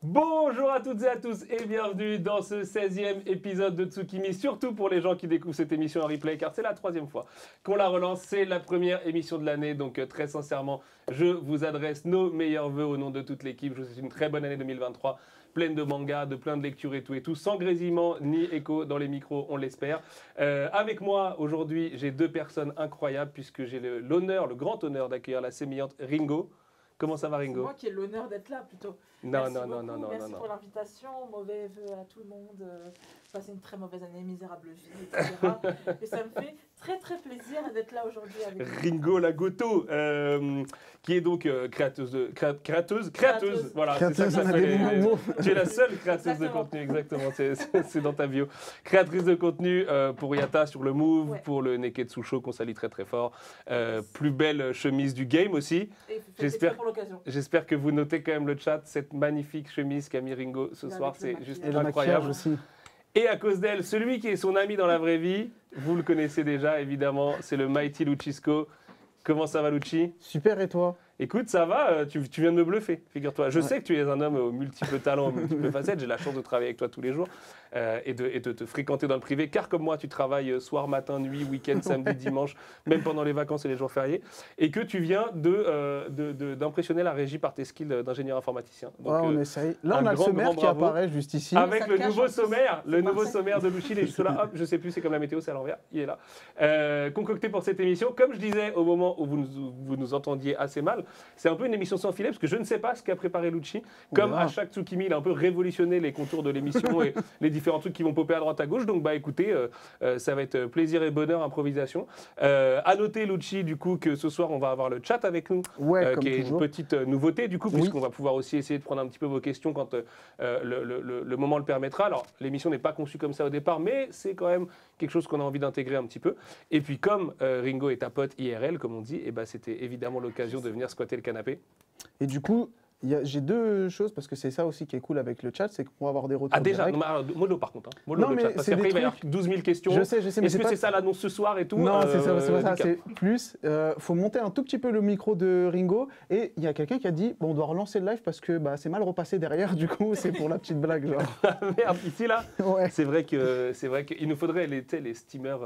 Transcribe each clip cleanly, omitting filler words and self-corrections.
Bonjour à toutes et à tous et bienvenue dans ce 16e épisode de Tsukimi, surtout pour les gens qui découvrent cette émission en replay car c'est la 3e fois qu'on la relance, c'est la première émission de l'année, donc très sincèrement je vous adresse nos meilleurs vœux au nom de toute l'équipe, je vous souhaite une très bonne année 2023, pleine de mangas, de plein de lectures et tout, sans grésillement ni écho dans les micros, on l'espère. Avec moi aujourd'hui j'ai deux personnes incroyables puisque j'ai l'honneur, le grand honneur d'accueillir la sémillante Ringo. Comment ça va Ringo? C'est moi qui ai l'honneur d'être là plutôt. Non, Merci pour l'invitation, mauvais vœux à tout le monde, passez une très mauvaise année, misérable vie, etc. Et ça me fait très plaisir d'être là aujourd'hui avec vous. Ringo Lagoto, qui est donc créateuse, voilà, c'est ça que ça fait. Tu es la seule créatrice de contenu, exactement, c'est dans ta bio. Créatrice de contenu pour Yata sur le Move, ouais. Pour le Neketsu Show qu'on salue très fort. Plus belle chemise du game aussi. J'espère que vous notez quand même le chat, cette magnifique chemise qu'a mis Ringo ce soir, c'est juste incroyable. Aussi. Et à cause d'elle, celui qui est son ami dans la vraie vie, vous le connaissez déjà évidemment, c'est le Mighty Luchisco. Comment ça va Lucci? Super, et toi? Écoute, ça va, tu viens de me bluffer, figure-toi. Je sais que tu es un homme aux multiples talents, aux multiples facettes. J'ai la chance de travailler avec toi tous les jours et de te fréquenter dans le privé. Car comme moi, tu travailles soir, matin, nuit, week-end, samedi, dimanche, même pendant les vacances et les jours fériés. Et que tu viens d'impressionner la régie par tes skills d'ingénieur informaticien. Donc, on essaye. Là, on a le sommaire qui apparaît juste ici. Avec le nouveau sommaire, de Lucci. Il est juste là, hop, je sais plus, c'est comme la météo, c'est à l'envers. Il est là. Concocté pour cette émission. Comme je disais au moment où vous nous entendiez assez mal, c'est un peu une émission sans filet parce que je ne sais pas ce qu'a préparé Lucci. Comme à chaque Tsukimi, il a un peu révolutionné les contours de l'émission et les différents trucs qui vont popper à droite à gauche. Donc bah écoutez, ça va être plaisir et bonheur, improvisation. À noter Lucci du coup que ce soir on va avoir le chat avec nous, qui est une petite nouveauté du coup, puisqu'on va pouvoir aussi essayer de prendre un petit peu vos questions quand le moment le permettra. Alors l'émission n'est pas conçue comme ça au départ, mais c'est quand même quelque chose qu'on a envie d'intégrer un petit peu. Et puis comme Ringo est ta pote IRL, comme on dit, et bah, c'était évidemment l'occasion de venir squatter le canapé. Et du coup, j'ai deux choses, parce que c'est ça aussi qui est cool avec le chat, c'est qu'on va avoir des retours. Ah déjà, mollo par contre. Mollo le chat, parce qu'après il va y avoir 12 000 questions. Je sais, mais est-ce que c'est ça l'annonce ce soir et tout? Non, c'est pas ça, c'est plus, faut monter un tout petit peu le micro de Ringo, et il y a quelqu'un qui a dit, bon, on doit relancer le live parce que bah, c'est mal repassé derrière, du coup, c'est pour la petite blague. Genre. Merde, ici là ouais. C'est vrai qu'il nous faudrait les steamers...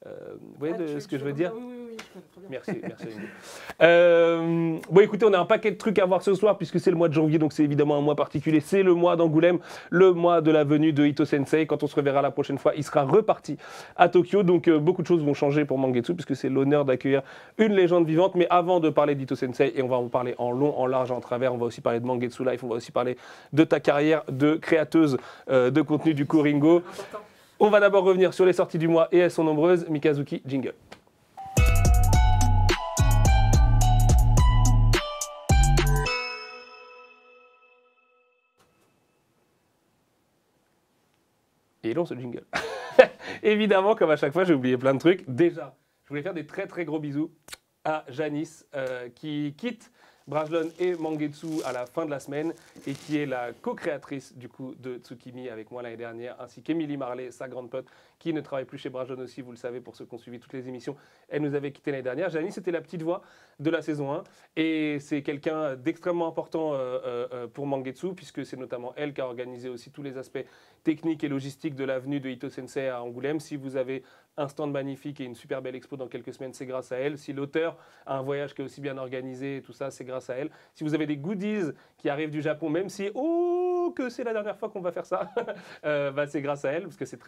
vous voyez ce que je veux dire? Oui, je connais très bien. Merci. Bon, écoutez, on a un paquet de trucs à voir ce soir puisque c'est le mois de janvier, donc c'est évidemment un mois particulier. C'est le mois d'Angoulême, le mois de la venue de Ito Sensei. Quand on se reverra la prochaine fois, il sera reparti à Tokyo. Donc beaucoup de choses vont changer pour Mangetsu puisque c'est l'honneur d'accueillir une légende vivante. Mais avant de parler d'Ito Sensei, et on va en parler en long, en large, en travers, on va aussi parler de Mangetsu Life, on va aussi parler de ta carrière de créateuse de contenu du coup, Ringo. On va d'abord revenir sur les sorties du mois et elles sont nombreuses. Mikazuki, jingle. Et long ce jingle. Évidemment, comme à chaque fois, j'ai oublié plein de trucs. Déjà, je voulais faire des très gros bisous à Janice qui quitte Brajlon et Mangetsu à la fin de la semaine et qui est la co-créatrice du coup de Tsukimi avec moi l'année dernière, ainsi qu'Emilie Marley, sa grande pote, qui ne travaille plus chez Brajlon aussi, vous le savez pour ceux qui ont suivi toutes les émissions. Elle nous avait quitté l'année dernière. Janice était la petite voix de la saison 1 et c'est quelqu'un d'extrêmement important pour Mangetsu puisque c'est notamment elle qui a organisé aussi tous les aspects techniques et logistiques de l'avenue de Ito Sensei à Angoulême. Si vous avez un stand magnifique et une super belle expo dans quelques semaines, c'est grâce à elle. Si l'auteur a un voyage qui est aussi bien organisé et tout ça, c'est grâce à elle. Si vous avez des goodies qui arrivent du Japon, même si que c'est la dernière fois qu'on va faire ça, bah, c'est grâce à elle, parce que c'est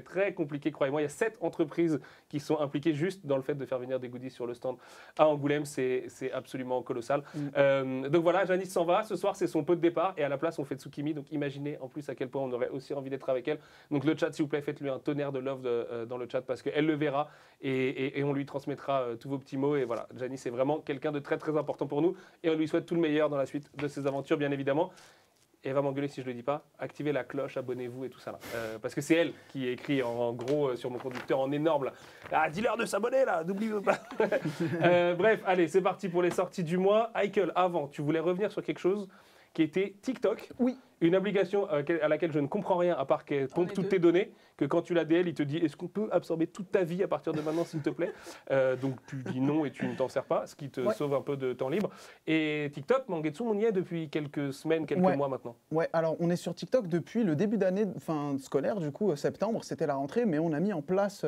très compliqué, croyez-moi. Il y a 7 entreprises qui sont impliquées juste dans le fait de faire venir des goodies sur le stand à Angoulême, c'est absolument colossal. Donc voilà, Janice s'en va, ce soir c'est son pot de départ, et à la place on fait Tsukimi, donc imaginez en plus à quel point on aurait aussi envie d'être avec elle. Donc le chat, s'il vous plaît, faites-lui un tonnerre de love dans le chat, parce qu'elle le verra, et on lui transmettra tous vos petits mots, et voilà, Janice est vraiment quelqu'un de très important pour nous, et on lui souhaite tout le meilleur dans la suite de ses aventures, bien évidemment. Et elle va m'engueuler si je ne le dis pas, activez la cloche, abonnez-vous et tout ça là. Parce que c'est elle qui est écrit en gros sur mon conducteur en énorme là. Ah, dis-leur de s'abonner là, n'oubliez pas. Bref, allez, c'est parti pour les sorties du mois. Heikel, avant, tu voulais revenir sur quelque chose qui était TikTok. Oui. Une application à laquelle je ne comprends rien, à part qu'elle pompe toutes tes données, que quand tu la DL, il te dit est-ce qu'on peut absorber toute ta vie à partir de maintenant, s'il te plaît. Donc tu dis non et tu ne t'en sers pas, ce qui te sauve un peu de temps libre. Et TikTok, Mangetsu, on y est depuis quelques semaines, quelques mois maintenant. Ouais, alors on est sur TikTok depuis le début d'année scolaire, du coup, septembre, c'était la rentrée, mais on a mis en place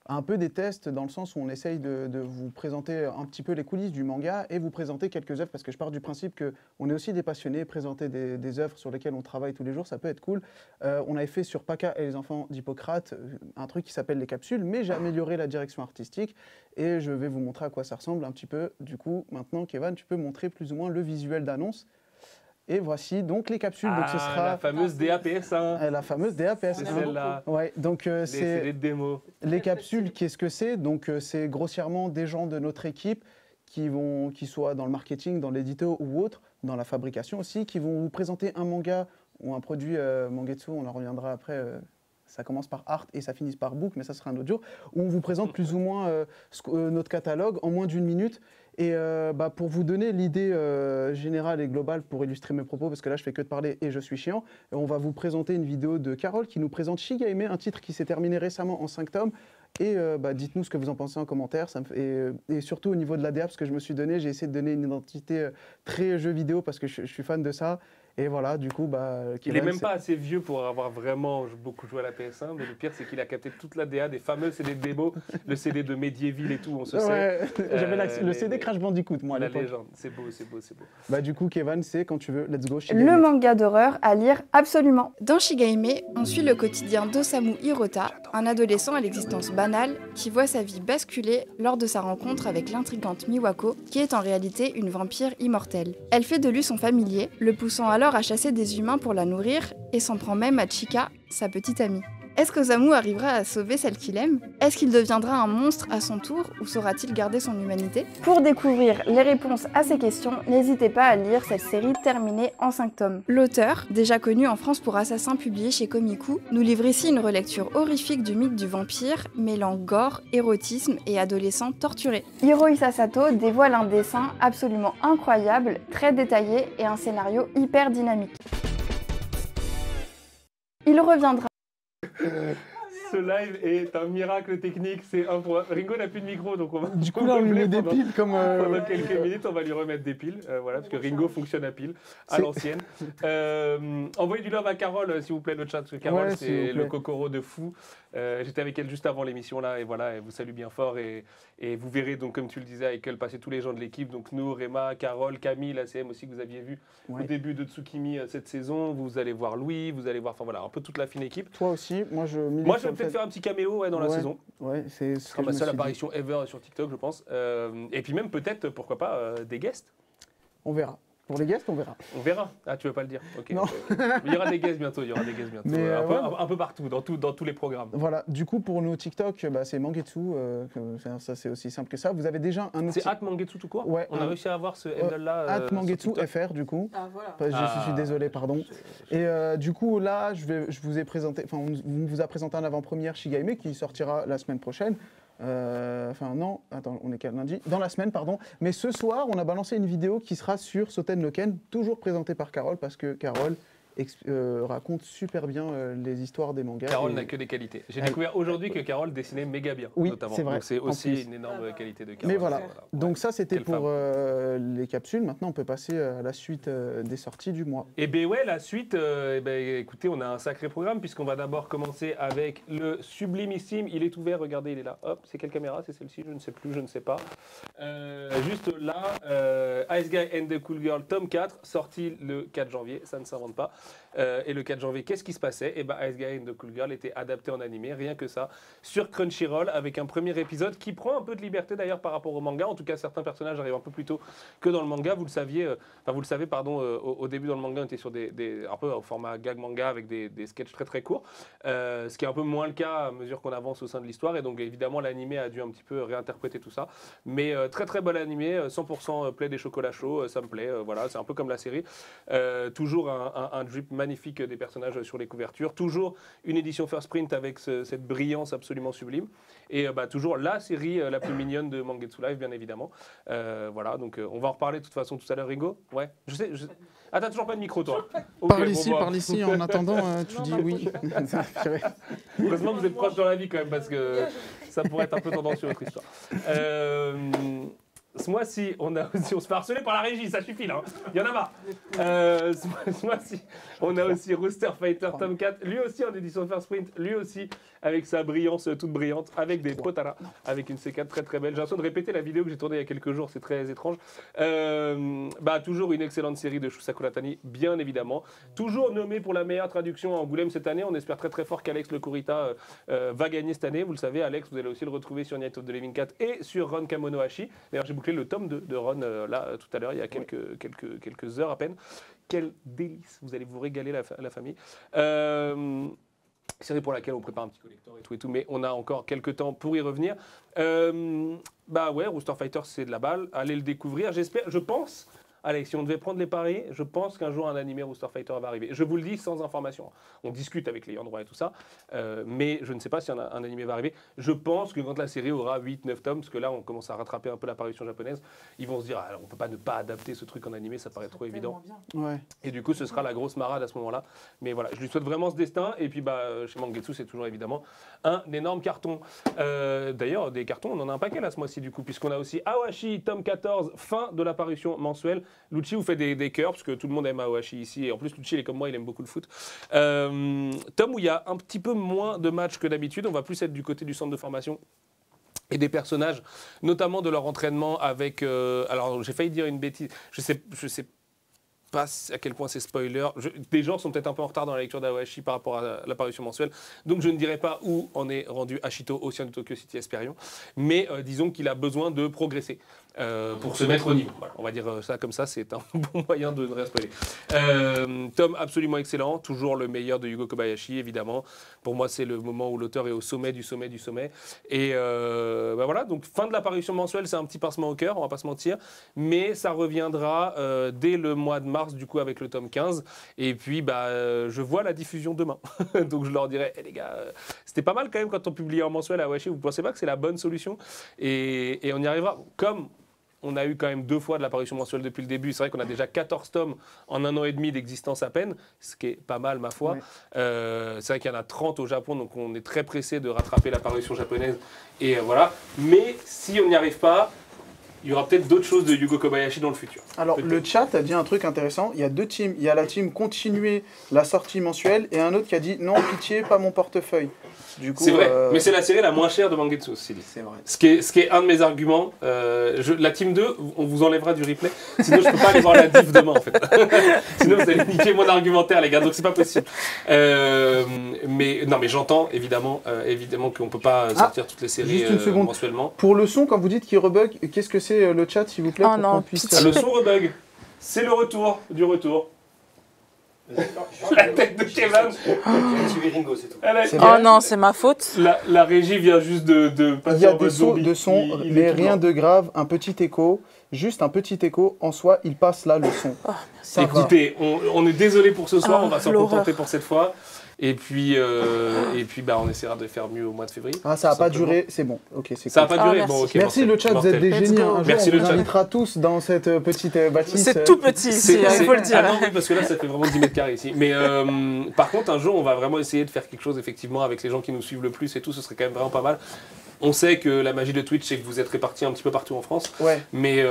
un peu des tests dans le sens où on essaye de vous présenter un petit peu les coulisses du manga et vous présenter quelques œuvres, parce que je pars du principe qu'on est aussi des passionnés, présenter des œuvres sur lesquelles on travaille tous les jours, ça peut être cool. On avait fait sur Paka et les enfants d'Hippocrate un truc qui s'appelle les capsules, mais j'ai amélioré la direction artistique et je vais vous montrer à quoi ça ressemble un petit peu. Du coup, maintenant, Kevin, tu peux montrer plus ou moins le visuel d'annonce. Et voici donc les capsules. Donc ce sera la fameuse DAPS1. La fameuse DAPS1. C'est celle-là. Ouais, donc c'est des démos. Les capsules, qu'est-ce que c'est? Donc c'est grossièrement des gens de notre équipe qui soient dans le marketing, dans l'édito ou autre, dans la fabrication aussi, qui vont vous présenter un manga ou un produit Mangetsu, on en reviendra après. Ça commence par art et ça finit par book, mais ça sera un autre jour, où on vous présente plus ou moins notre catalogue en moins d'une minute. Et pour vous donner l'idée générale et globale pour illustrer mes propos, parce que là je fais que de parler et je suis chiant, on va vous présenter une vidéo de Carole qui nous présente Shigaime, un titre qui s'est terminé récemment en 5 tomes. Et dites-nous ce que vous en pensez en commentaire. Et surtout au niveau de la DA, parce que je me suis donné, j'ai essayé de donner une identité très jeu vidéo parce que je suis fan de ça. Et voilà, du coup, il n'est même pas assez vieux pour avoir vraiment beaucoup joué à la PS1, mais le pire, c'est qu'il a capté toute la DA des fameux CD de démo, le CD de Medieval et tout, on se sait. J'avais le CD Crash Bandicoot, moi, à la l'époque. légende, c'est beau, c'est beau, c'est beau. Du coup, Kevin, c'est quand tu veux, let's go. Le manga d'horreur à lire absolument. Dans Shigaime, on suit le quotidien d'Osamu Hirota, un adolescent à l'existence banale qui voit sa vie basculer lors de sa rencontre avec l'intrigante Miwako, qui est en réalité une vampire immortelle. Elle fait de lui son familier, le poussant alors à chasser des humains pour la nourrir et s'en prend même à Chika, sa petite amie. Est-ce qu'Osamu arrivera à sauver celle qu'il aime? Est-ce qu'il deviendra un monstre à son tour ou saura-t-il garder son humanité? Pour découvrir les réponses à ces questions, n'hésitez pas à lire cette série terminée en 5 tomes. L'auteur, déjà connu en France pour Assassin publié chez Komiku, nous livre ici une relecture horrifique du mythe du vampire, mêlant gore, érotisme et adolescents torturés. Hirohisa Sato dévoile un dessin absolument incroyable, très détaillé et un scénario hyper dynamique. Il reviendra. Ce live est un miracle technique, c'est Ringo n'a plus de micro, donc on va... Du coup, là, on lui met des piles comme... Pendant quelques minutes, on va lui remettre des piles, voilà, parce que Ringo fonctionne à piles, à l'ancienne. Envoyez du love à Carole, s'il vous plaît, le chat, parce que Carole, c'est le Kokoro de fou. J'étais avec elle juste avant l'émission, là, et voilà, elle vous salue bien fort, et vous verrez, donc, comme tu le disais, avec elle, passer tous les gens de l'équipe, donc nous, Réma, Carole, Camille, la CM aussi, que vous aviez vu au début de Tsukimi cette saison. Vous allez voir Louis, vous allez voir, enfin voilà, un peu toute la fine équipe. Toi aussi, moi je vais peut-être faire un petit caméo dans la saison. Ouais, c'est ce sera ma seule apparition ever sur TikTok, je pense. Et puis même peut-être, pourquoi pas, des guests. On verra. Pour les guests, on verra. On verra. Ah, tu veux pas le dire? Ok. Non. Il y aura des guests bientôt. Mais un peu partout, dans tous les programmes. Voilà. Du coup, pour nos TikTok, c'est Mangetsu. Ça, c'est aussi simple que ça. Vous avez déjà un outil. C'est @Mangetsu tout court. Ouais. On a réussi à avoir ce handle-là. @Mangetsu FR, du coup. Ah voilà. Je suis désolé, pardon. Et du coup, là, je vous ai présenté. Enfin, on vous a présenté en avant-première Shigaime qui sortira la semaine prochaine. Non, attends, on est quel lundi? Dans la semaine, pardon. Mais ce soir, on a balancé une vidéo qui sera sur Soten no Ken, toujours présentée par Carole, parce que Carole raconte super bien les histoires des mangas. Carole n'a que des qualités. J'ai découvert aujourd'hui que Carole dessinait méga bien, oui, notamment. C'est vrai. Donc c'est aussi une énorme qualité de Carole. Mais voilà. Donc ça, c'était pour les capsules. Maintenant, on peut passer à la suite des sorties du mois. Et bien ouais, la suite, écoutez, on a un sacré programme puisqu'on va d'abord commencer avec le sublimissime. Il est ouvert, regardez, il est là. Hop, c'est quelle caméra? C'est celle-ci? Je ne sais plus, je ne sais pas. Juste là, Ice Guy and the Cool Girl, tome 4, sorti le 4 janvier, ça ne s'invente pas. Et le 4 janvier, qu'est-ce qui se passait? Et Ice Guy and the Cool Girl était adapté en animé, rien que ça, sur Crunchyroll, avec un premier épisode qui prend un peu de liberté d'ailleurs par rapport au manga. En tout cas, certains personnages arrivent un peu plus tôt que dans le manga. Vous le saviez, au début dans le manga, on était sur un peu au format gag manga avec des sketchs très très courts, ce qui est un peu moins le cas à mesure qu'on avance au sein de l'histoire. Et donc évidemment, l'animé a dû un petit peu réinterpréter tout ça. Mais très très bon animé, 100% plaid des chocolats chauds, ça me plaît. Voilà, c'est un peu comme la série. Toujours un jupe magnifique des personnages sur les couvertures. Toujours une édition first print avec cette brillance absolument sublime. Et toujours la série la plus mignonne de Mangetsu Live, bien évidemment. Voilà, donc on va en reparler de toute façon tout à l'heure, Ringo. Ouais, je sais. Ah, t'as toujours pas de micro, toi. Okay, parle ici. En attendant, tu dis oui. Heureusement que vous êtes proche dans la vie quand même, parce que ça pourrait être un peu tendancieux votre histoire. Ce mois-ci, on se fait harceler par la régie, ça suffit là. Il y en a marre. Ce mois-ci, on a aussi Rooster Fighter Tome 4, lui aussi en édition First Print, lui aussi avec sa brillance toute brillante, avec des potara, avec une C4 très très belle. J'ai l'impression de répéter la vidéo que j'ai tournée il y a quelques jours, c'est très étrange. Toujours une excellente série de Shusaku Tani, bien évidemment. Toujours nommé pour la meilleure traduction à Angoulême cette année. On espère très très fort qu'Alex Le Kurita va gagner cette année. Vous le savez, Alex, vous allez aussi le retrouver sur Night of the Living 4 et sur Ron Kamonohashi. D'ailleurs, j'ai bouclé le tome de Ron là tout à l'heure, il y a quelques heures à peine. Quel délice, vous allez vous régaler la famille. Série pour laquelle on prépare un petit collector et tout, mais on a encore quelques temps pour y revenir. Rooster Fighter, c'est de la balle. Allez le découvrir, j'espère, je pense. Allez, si on devait prendre les paris, je pense qu'un jour un animé Rooster Fighter va arriver. Je vous le dis sans information. On discute avec les ayants droit et tout ça, mais je ne sais pas si un animé va arriver. Je pense que quand la série aura 8-9 tomes, parce que là on commence à rattraper un peu l'apparition japonaise, ils vont se dire on ne peut pas ne pas adapter ce truc en animé, ça paraît trop évident. Ouais. Et du coup ce sera la grosse marade à ce moment-là. Mais voilà, je lui souhaite vraiment ce destin. Et puis chez Mangetsu c'est toujours évidemment un énorme carton. D'ailleurs des cartons, on en a un paquet là ce mois-ci du coup, puisqu'on a aussi Aohashi, tome 14, fin de l'apparition mensuelle. Lucci vous fait des cœurs, parce que tout le monde aime Aohashi ici, et en plus Lucci il est comme moi, il aime beaucoup le foot. Tome où il y a un petit peu moins de matchs que d'habitude, on va plus être du côté du centre de formation et des personnages, notamment de leur entraînement avec... alors j'ai failli dire une bêtise, je sais pas à quel point c'est spoiler. Des gens sont peut-être un peu en retard dans la lecture d'Aohashi par rapport à l'apparition mensuelle, donc je ne dirai pas où en est rendu Ashito au sein de Tokyo City Esperion, mais disons qu'il a besoin de progresser pour se mettre au niveau. Voilà, on va dire ça comme ça, c'est un bon moyen de ne rien spoiler. Tome absolument excellent, toujours le meilleur de Yugo Kobayashi, évidemment. Pour moi, c'est le moment où l'auteur est au sommet du sommet du sommet. Et voilà, donc fin de l'apparition mensuelle, c'est un petit pincement au cœur, on va pas se mentir, mais ça reviendra dès le mois de mars, du coup, avec le tome 15. Et puis, je vois la diffusion demain. Donc, je leur dirai, les gars, c'était pas mal quand même quand on publiait en mensuel à Aohashi, vous pensez pas que c'est la bonne solution? Et on y arrivera. Comme on a eu quand même 2 fois de l'apparition mensuelle depuis le début. C'est vrai qu'on a déjà 14 tomes en 1 an et demi d'existence à peine, ce qui est pas mal ma foi. Ouais. C'est vrai qu'il y en a 30 au Japon, donc on est très pressé de rattraper l'apparition japonaise. Et voilà. Mais si on n'y arrive pas, il y aura peut-être d'autres choses de Yugo Kobayashi dans le futur. Alors, le chat a dit un truc intéressant. Il y a 2 teams. Il y a la team continuer la sortie mensuelle et un autre qui a dit non, pitié, pas mon portefeuille. C'est vrai, mais c'est la série la moins chère de Mangetsu aussi. C'est vrai. Ce qui est un de mes arguments. La team 2, on vous enlèvera du replay. Sinon, je ne peux pas aller voir la diff demain, en fait. Sinon, vous allez niquer mon argumentaire, les gars. Donc, c'est pas possible. Mais j'entends, évidemment qu'on ne peut pas sortir toutes les séries mensuellement. Pour le son, quand vous dites qu'il rebug, qu'est-ce que c'est le chat, s'il vous plaît, pour qu'on puisse... Le son rebug. C'est le retour du retour. La tête de Kevin. Suivi Ringo, c'est tout. Oh non, c'est ma faute. La régie vient juste de passer. Il y a des sauts de son, mais rien de grave, un petit écho, juste un petit écho. En soi, il passe là le son. Oh, écoutez, on est désolé pour ce soir, on va s'en contenter pour cette fois. Et puis, on essaiera de faire mieux au mois de février. Ah, ça n'a pas duré, c'est bon. Ok, c'est cool. Ça n'a pas duré. Bon, okay, merci le chat, vous êtes des génies. Un jour, merci on vous invitera tous dans cette petite bâtisse. C'est tout petit ici, il faut le dire. Ah non, oui, parce que là, ça fait vraiment 10 mètres carrés ici. Mais par contre, un jour, on va vraiment essayer de faire quelque chose effectivement avec les gens qui nous suivent le plus et tout. Ce serait quand même vraiment pas mal. On sait que la magie de Twitch, c'est que vous êtes répartis un petit peu partout en France. Ouais. Mais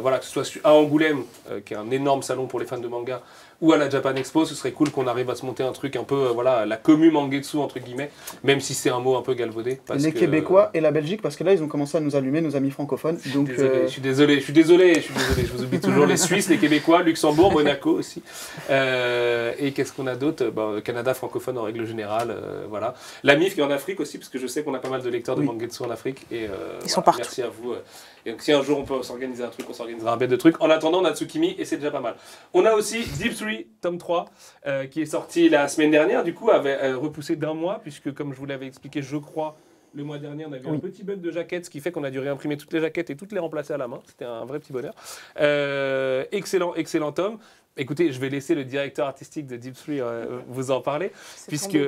voilà, que ce soit à Angoulême, qui est un énorme salon pour les fans de manga, ou à la Japan Expo, ce serait cool qu'on arrive à se monter un truc un peu, la commu mangetsu, entre guillemets, même si c'est un mot un peu galvaudé. Les Québécois et la Belgique, parce que là, ils ont commené à nous allumer, nos amis francophones. Donc, je suis désolé, je vous oublie toujours les Suisses, les Québécois, Luxembourg, Monaco aussi. Et qu'est-ce qu'on a d'autre? Canada francophone en règle générale, voilà. La MIF qui est en Afrique aussi, parce que je sais qu'on a pas mal de lecteurs de mangetsu en Afrique. Et, ils sont partout. Merci à vous. Et donc, si un jour on peut s'organiser un truc, on s'organisera un bête de trucs. En attendant, on a Tsukimi et c'est déjà pas mal. On a aussi Deep 3, tome 3, qui est sorti la semaine dernière, du coup, avait repoussé d'1 mois, puisque comme je vous l'avais expliqué, je crois, le mois dernier, on avait un petit bug de jaquettes, ce qui fait qu'on a dû réimprimer toutes les jaquettes et toutes les remplacer à la main. C'était un vrai petit bonheur. Excellent tome. Écoutez, je vais laisser le directeur artistique de Deep Three vous en parler, puisque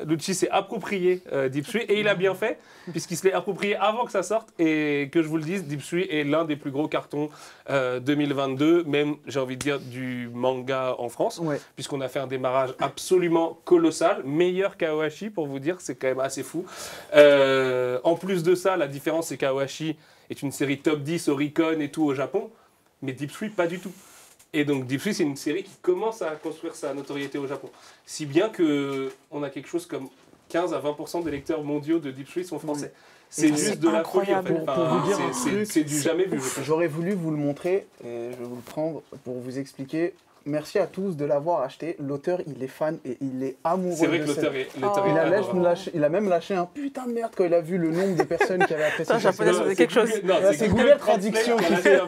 Lucci s'est approprié Deep Three, et il a bien fait, puisqu'il se l'est approprié avant que ça sorte, et que je vous le dise, Deep Three est l'un des plus gros cartons 2022, même, j'ai envie de dire, du manga en France, puisqu'on a fait un démarrage absolument colossal, meilleur qu'Aoashi, pour vous dire, c'est quand même assez fou. En plus de ça, la différence, c'est qu'Aoashi est une série top 10 Oricon et tout au Japon, mais Deep Three, pas du tout. Et donc Deep Three, c'est une série qui commence à construire sa notoriété au Japon. Si bien qu'on a quelque chose comme 15 à 20% des lecteurs mondiaux de Deep Three sont français. C'est juste de la folie en fait. C'est du jamais vu. J'aurais voulu vous le montrer, et je vais vous le prendre pour vous expliquer. Merci à tous de l'avoir acheté. L'auteur, il est fan et il est amoureux. C'est vrai que l'auteur est il a même lâché un putain de merde quand il a vu le nombre de personnes qui avaient apprécié. Japonais, c'est quelque chose. C'est Google Traduction qui fait.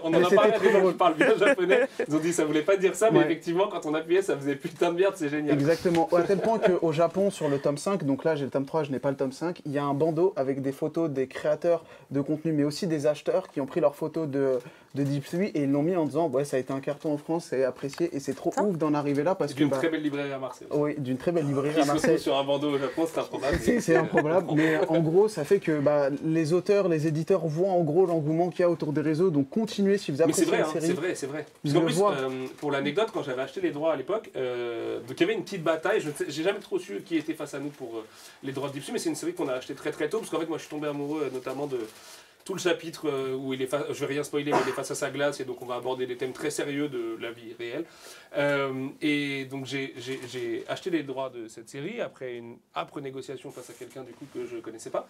On en a parlé avec des gens qui parlent bien japonais. Ils ont dit ça voulait pas dire ça, mais effectivement, quand on appuyait, ça faisait putain de merde, c'est génial. Exactement. À tel point qu'au Japon, sur le tome 5, donc là j'ai le tome 3, je n'ai pas le tome 5, il y a un bandeau avec des photos des créateurs de contenu, mais aussi des acheteurs qui ont pris leurs photos de Deep Three et ils l'ont mis en disant ouais, ça a été un carton en France, c'est apprécié et c'est trop ouf d'en arriver là parce que d'une très belle librairie à Marseille. Oui, d'une très belle librairie à Marseille. Sur un bandeau au Japon, c'est improbable. C'est improbable, mais en gros, ça fait que les auteurs, les éditeurs voient en gros l'engouement qu'il y a autour des réseaux, donc continuez si vous appréciez la série. C'est vrai. Parce qu'en plus, pour l'anecdote, quand j'avais acheté les droits à l'époque, donc il y avait une petite bataille. J'ai jamais trop su qui était face à nous pour les droits de Deep Three, mais c'est une série qu'on a acheté très très tôt parce qu'en fait, moi, je suis tombé amoureux notamment de tout le chapitre où il est face, je vais rien spoiler, mais il est face à sa glace et donc on va aborder des thèmes très sérieux de la vie réelle. Et donc j'ai acheté les droits de cette série après une âpre négociation face à quelqu'un du coup que je connaissais pas.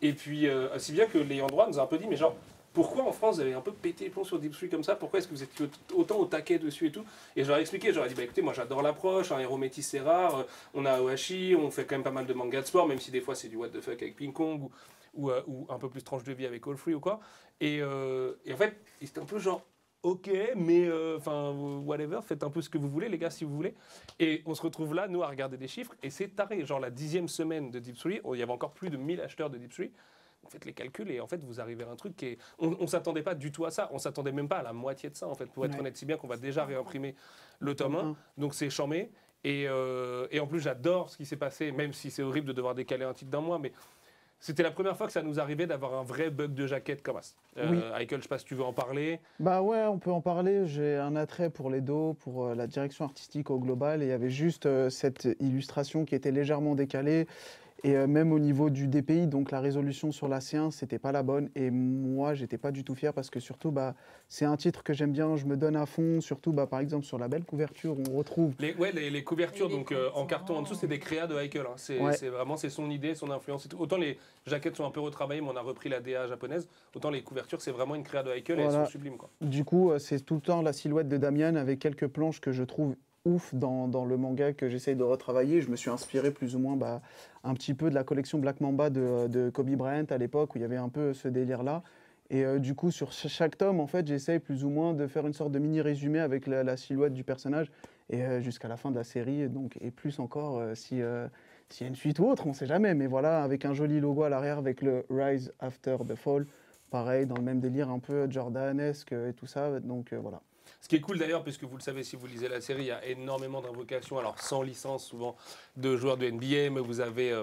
Et puis si bien que l'ayant droit nous a un peu dit mais genre pourquoi en France vous avez un peu pété les plombs sur Deep Three comme ça? Pourquoi est-ce que vous étiez autant au taquet dessus et tout? Et je leur ai expliqué, je leur ai dit bah écoutez moi j'adore l'approche, un héros métis c'est rare, on a Aoashi, on fait quand même pas mal de mangas de sport même si des fois c'est du what the fuck avec Ping Kong ou un peu plus tranche de vie avec All Free ou quoi. Et en fait, c'était un peu genre, ok, mais whatever, faites un peu ce que vous voulez, les gars, si vous voulez. Et on se retrouve là, nous, à regarder des chiffres, et c'est taré. Genre la 10e semaine de Deep Three, il y avait encore plus de 1000 acheteurs de Deep Three. Vous faites les calculs et en fait, vous arrivez à un truc qui est... On ne s'attendait pas du tout à ça. On ne s'attendait même pas à la moitié de ça, en fait, pour être honnête. Si bien qu'on va déjà réimprimer le tome 1. Donc c'est charmé. Et en plus, j'adore ce qui s'est passé, même si c'est horrible de devoir décaler un titre d'un mois, mais... C'était la première fois que ça nous arrivait d'avoir un vrai bug de jaquette comme ça. Michael, je ne sais pas si tu veux en parler. Bah ouais, on peut en parler. J'ai un attrait pour les dos, pour la direction artistique au global. Et il y avait juste cette illustration qui était légèrement décalée. Et même au niveau du DPI, donc la résolution sur la C1, c'était pas la bonne. Et moi, j'étais pas du tout fier parce que surtout, c'est un titre que j'aime bien, je me donne à fond. Surtout, par exemple, sur la belle couverture, on retrouve... Les couvertures, donc en carton en dessous, c'est des créas de Michael. Hein. C'est vraiment son idée, son influence. Et tout. Autant les jaquettes sont un peu retravaillées, mais on a repris la DA japonaise. Autant les couvertures, c'est vraiment une créa de Michael et elles sont sublimes. Quoi. Du coup, c'est tout le temps la silhouette de Damian avec quelques planches que je trouve ouf dans le manga que j'essaye de retravailler. Je me suis inspiré plus ou moins un petit peu de la collection Black Mamba de Kobe Bryant à l'époque où il y avait un peu ce délire-là. Et du coup, sur chaque tome, en fait, j'essaye plus ou moins de faire une sorte de mini-résumé avec la silhouette du personnage et jusqu'à la fin de la série. Donc, et plus encore, s'il y a une suite ou autre, on ne sait jamais. Mais voilà, avec un joli logo à l'arrière avec le Rise After the Fall. Pareil, dans le même délire un peu jordanesque et tout ça. Donc voilà. Ce qui est cool d'ailleurs, puisque vous le savez si vous lisez la série, il y a énormément d'invocations, alors sans licence souvent, de joueurs de NBA, mais vous avez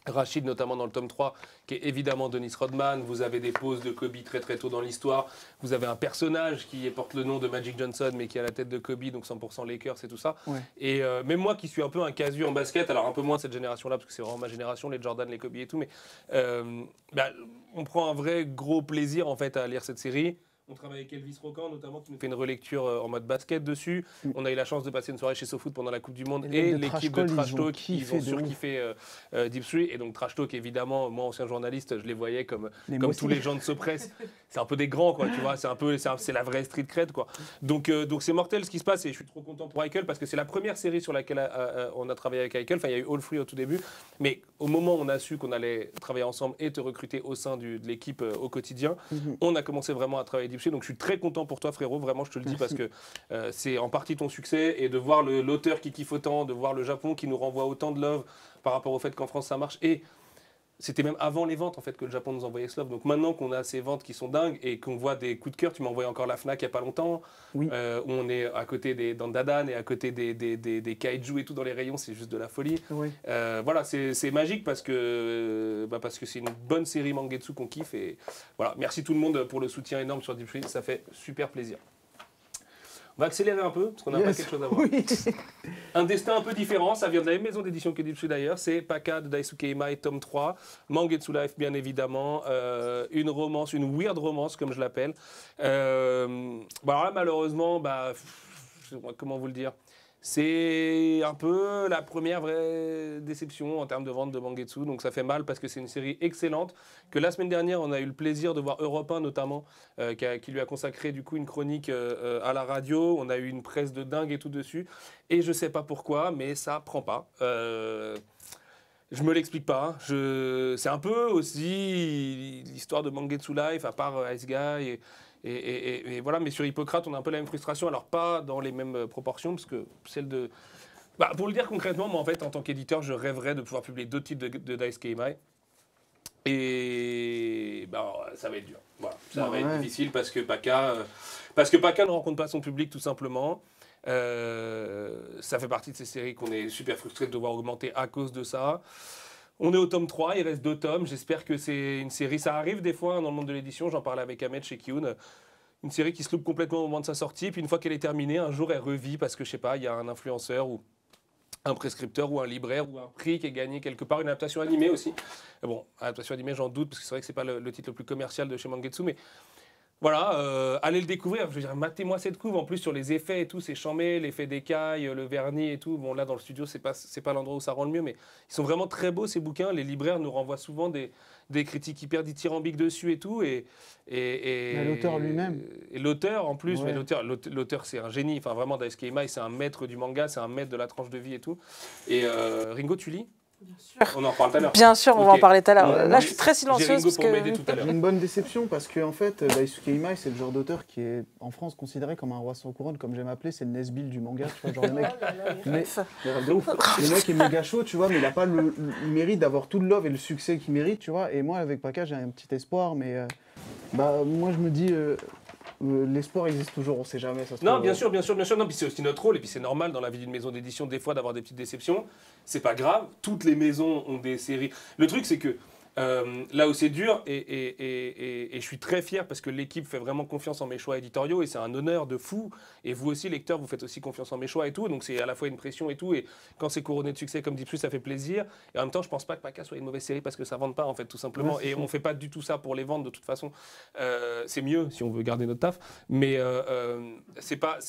Rachid notamment dans le tome 3, qui est évidemment Dennis Rodman, vous avez des poses de Kobe très très tôt dans l'histoire, vous avez un personnage qui porte le nom de Magic Johnson, mais qui a la tête de Kobe, donc 100% Lakers et tout ça. Ouais. Et même moi qui suis un peu un casu en basket, alors un peu moins cette génération-là, parce que c'est vraiment ma génération, les Jordan, les Kobe et tout, mais on prend un vrai gros plaisir en fait à lire cette série. On travaille avec Elvis Rocan, notamment, qui nous fait une relecture en mode basket dessus. On a eu la chance de passer une soirée chez SoFoot pendant la Coupe du Monde. Et l'équipe de Trash Talk, ils ont surkiffé Deep Three. Et donc, Trash Talk, évidemment, moi, ancien journaliste, je les voyais comme tous les gens de SoPress. C'est un peu des grands, quoi, tu vois. C'est la vraie street cred, quoi. Donc c'est mortel ce qui se passe. Et je suis trop content pour Michael parce que c'est la première série sur laquelle on a travaillé avec Michael. Enfin, il y a eu All Free au tout début. Mais au moment où on a su qu'on allait travailler ensemble et te recruter au sein de l'équipe au quotidien, on a commencé vraiment à travailler Deep Three. Donc je suis très content pour toi, frérot, vraiment je te le dis. Merci. Parce que c'est en partie ton succès et de voir l'auteur qui kiffe autant, de voir le Japon qui nous renvoie autant de love par rapport au fait qu'en France ça marche et c'était même avant les ventes en fait que le Japon nous envoyait ce love. Donc maintenant qu'on a ces ventes qui sont dingues et qu'on voit des coups de cœur, tu m'as envoyé encore la Fnac il n'y a pas longtemps, Oui. où on est à côté des Dandadan et à côté des kaiju et tout dans les rayons, c'est juste de la folie. Oui. Voilà, c'est magique parce que c'est une bonne série Mangetsu qu'on kiffe. Et voilà, merci tout le monde pour le soutien énorme sur Deep Street, ça fait super plaisir. On va accélérer un peu, parce qu'on n'a pas quelque chose à voir. Oui. Un destin un peu différent, ça vient de la même maison d'édition que Deep Street d'ailleurs, c'est Paka de Daisuke Imai, tome 3, Mangetsu Life bien évidemment, une romance, une weird romance comme je l'appelle. Alors là malheureusement, comment vous le dire, c'est un peu la première vraie déception en termes de vente de Mangetsu, donc ça fait mal parce que c'est une série excellente, que la semaine dernière on a eu le plaisir de voir Europe 1 notamment, qui lui a consacré du coup une chronique à la radio, on a eu une presse de dingue et tout dessus, et je sais pas pourquoi, mais ça prend pas. Je me l'explique pas, c'est un peu aussi l'histoire de Mangetsu Life, à part Ice Guy, et voilà, mais sur Hippocrate, on a un peu la même frustration, alors pas dans les mêmes proportions, parce que celle de... pour le dire concrètement, moi en fait, en tant qu'éditeur, je rêverais de pouvoir publier d'autres titres de Daisuke Imai. Et ça va être dur. Voilà, ça va être difficile parce que Paka ne rencontre pas son public tout simplement. Ça fait partie de ces séries qu'on est super frustré de devoir augmenter à cause de ça. On est au tome 3, il reste 2 tomes. J'espère que c'est une série. Ça arrive des fois dans le monde de l'édition. J'en parlais avec Ahmed chez Kiyun. Une série qui se loupe complètement au moment de sa sortie. Puis une fois qu'elle est terminée, un jour elle revit parce que je sais pas, il y a un influenceur ou un prescripteur ou un libraire ou un prix qui est gagné quelque part. Une adaptation animée aussi. Bon, adaptation animée, j'en doute parce que c'est vrai que c'est pas le titre le plus commercial de chez Mangetsu, mais voilà, allez le découvrir. Je veux dire, matez-moi cette couve. En plus, sur les effets et tout, c'est chambé, l'effet d'écaille, le vernis et tout. Bon, là, dans le studio, c'est pas l'endroit où ça rend le mieux, mais ils sont vraiment très beaux, ces bouquins. Les libraires nous renvoient souvent des critiques hyper dithyrambiques dessus et tout. Et l'auteur lui-même. Et l'auteur, en plus, Ouais. mais l'auteur, c'est un génie. Enfin, vraiment, Daisuke Imai, c'est un maître du manga, c'est un maître de la tranche de vie et tout. Et Ringo, tu lis ? Bien sûr. On en reparle tout à l'heure. Bien sûr, on va en parler tout à l'heure. Ouais, Là, je suis très J'ai silencieuse Ringo parce pour m'aider que... tout à l'heure. J'ai une bonne déception parce que en fait, Daisuke Imai, c'est le genre d'auteur qui est en France considéré comme un roi sans couronne, comme j'aime appeler, c'est le Nesbill du manga, tu vois, genre le mec. Oh là là, les Mais- refs. De ouf. Le mec est méga chaud, tu vois, mais il n'a pas le mérite d'avoir tout le love et le succès qu'il mérite, tu vois. Et moi, avec Paka, j'ai un petit espoir, mais moi, je me dis, l'espoir existe toujours, on sait jamais. Ça se Non, trouve, bien sûr. Non, puis c'est aussi notre rôle, et puis c'est normal dans la vie d'une maison d'édition, des fois, d'avoir des petites déceptions. C'est pas grave, toutes les maisons ont des séries. Le truc, c'est que là où c'est dur, et je suis très fier parce que l'équipe fait vraiment confiance en mes choix éditoriaux, et c'est un honneur de fou. Et vous aussi, lecteurs, vous faites aussi confiance en mes choix et tout, donc c'est à la fois une pression et tout, et quand c'est couronné de succès comme Deep Street, ça fait plaisir. Et en même temps, je pense pas que Paka soit une mauvaise série parce que ça vende pas, en fait, tout simplement. Ouais, Et on fait pas du tout ça pour les vendre, de toute façon. C'est mieux si on veut garder notre taf, mais c'est pas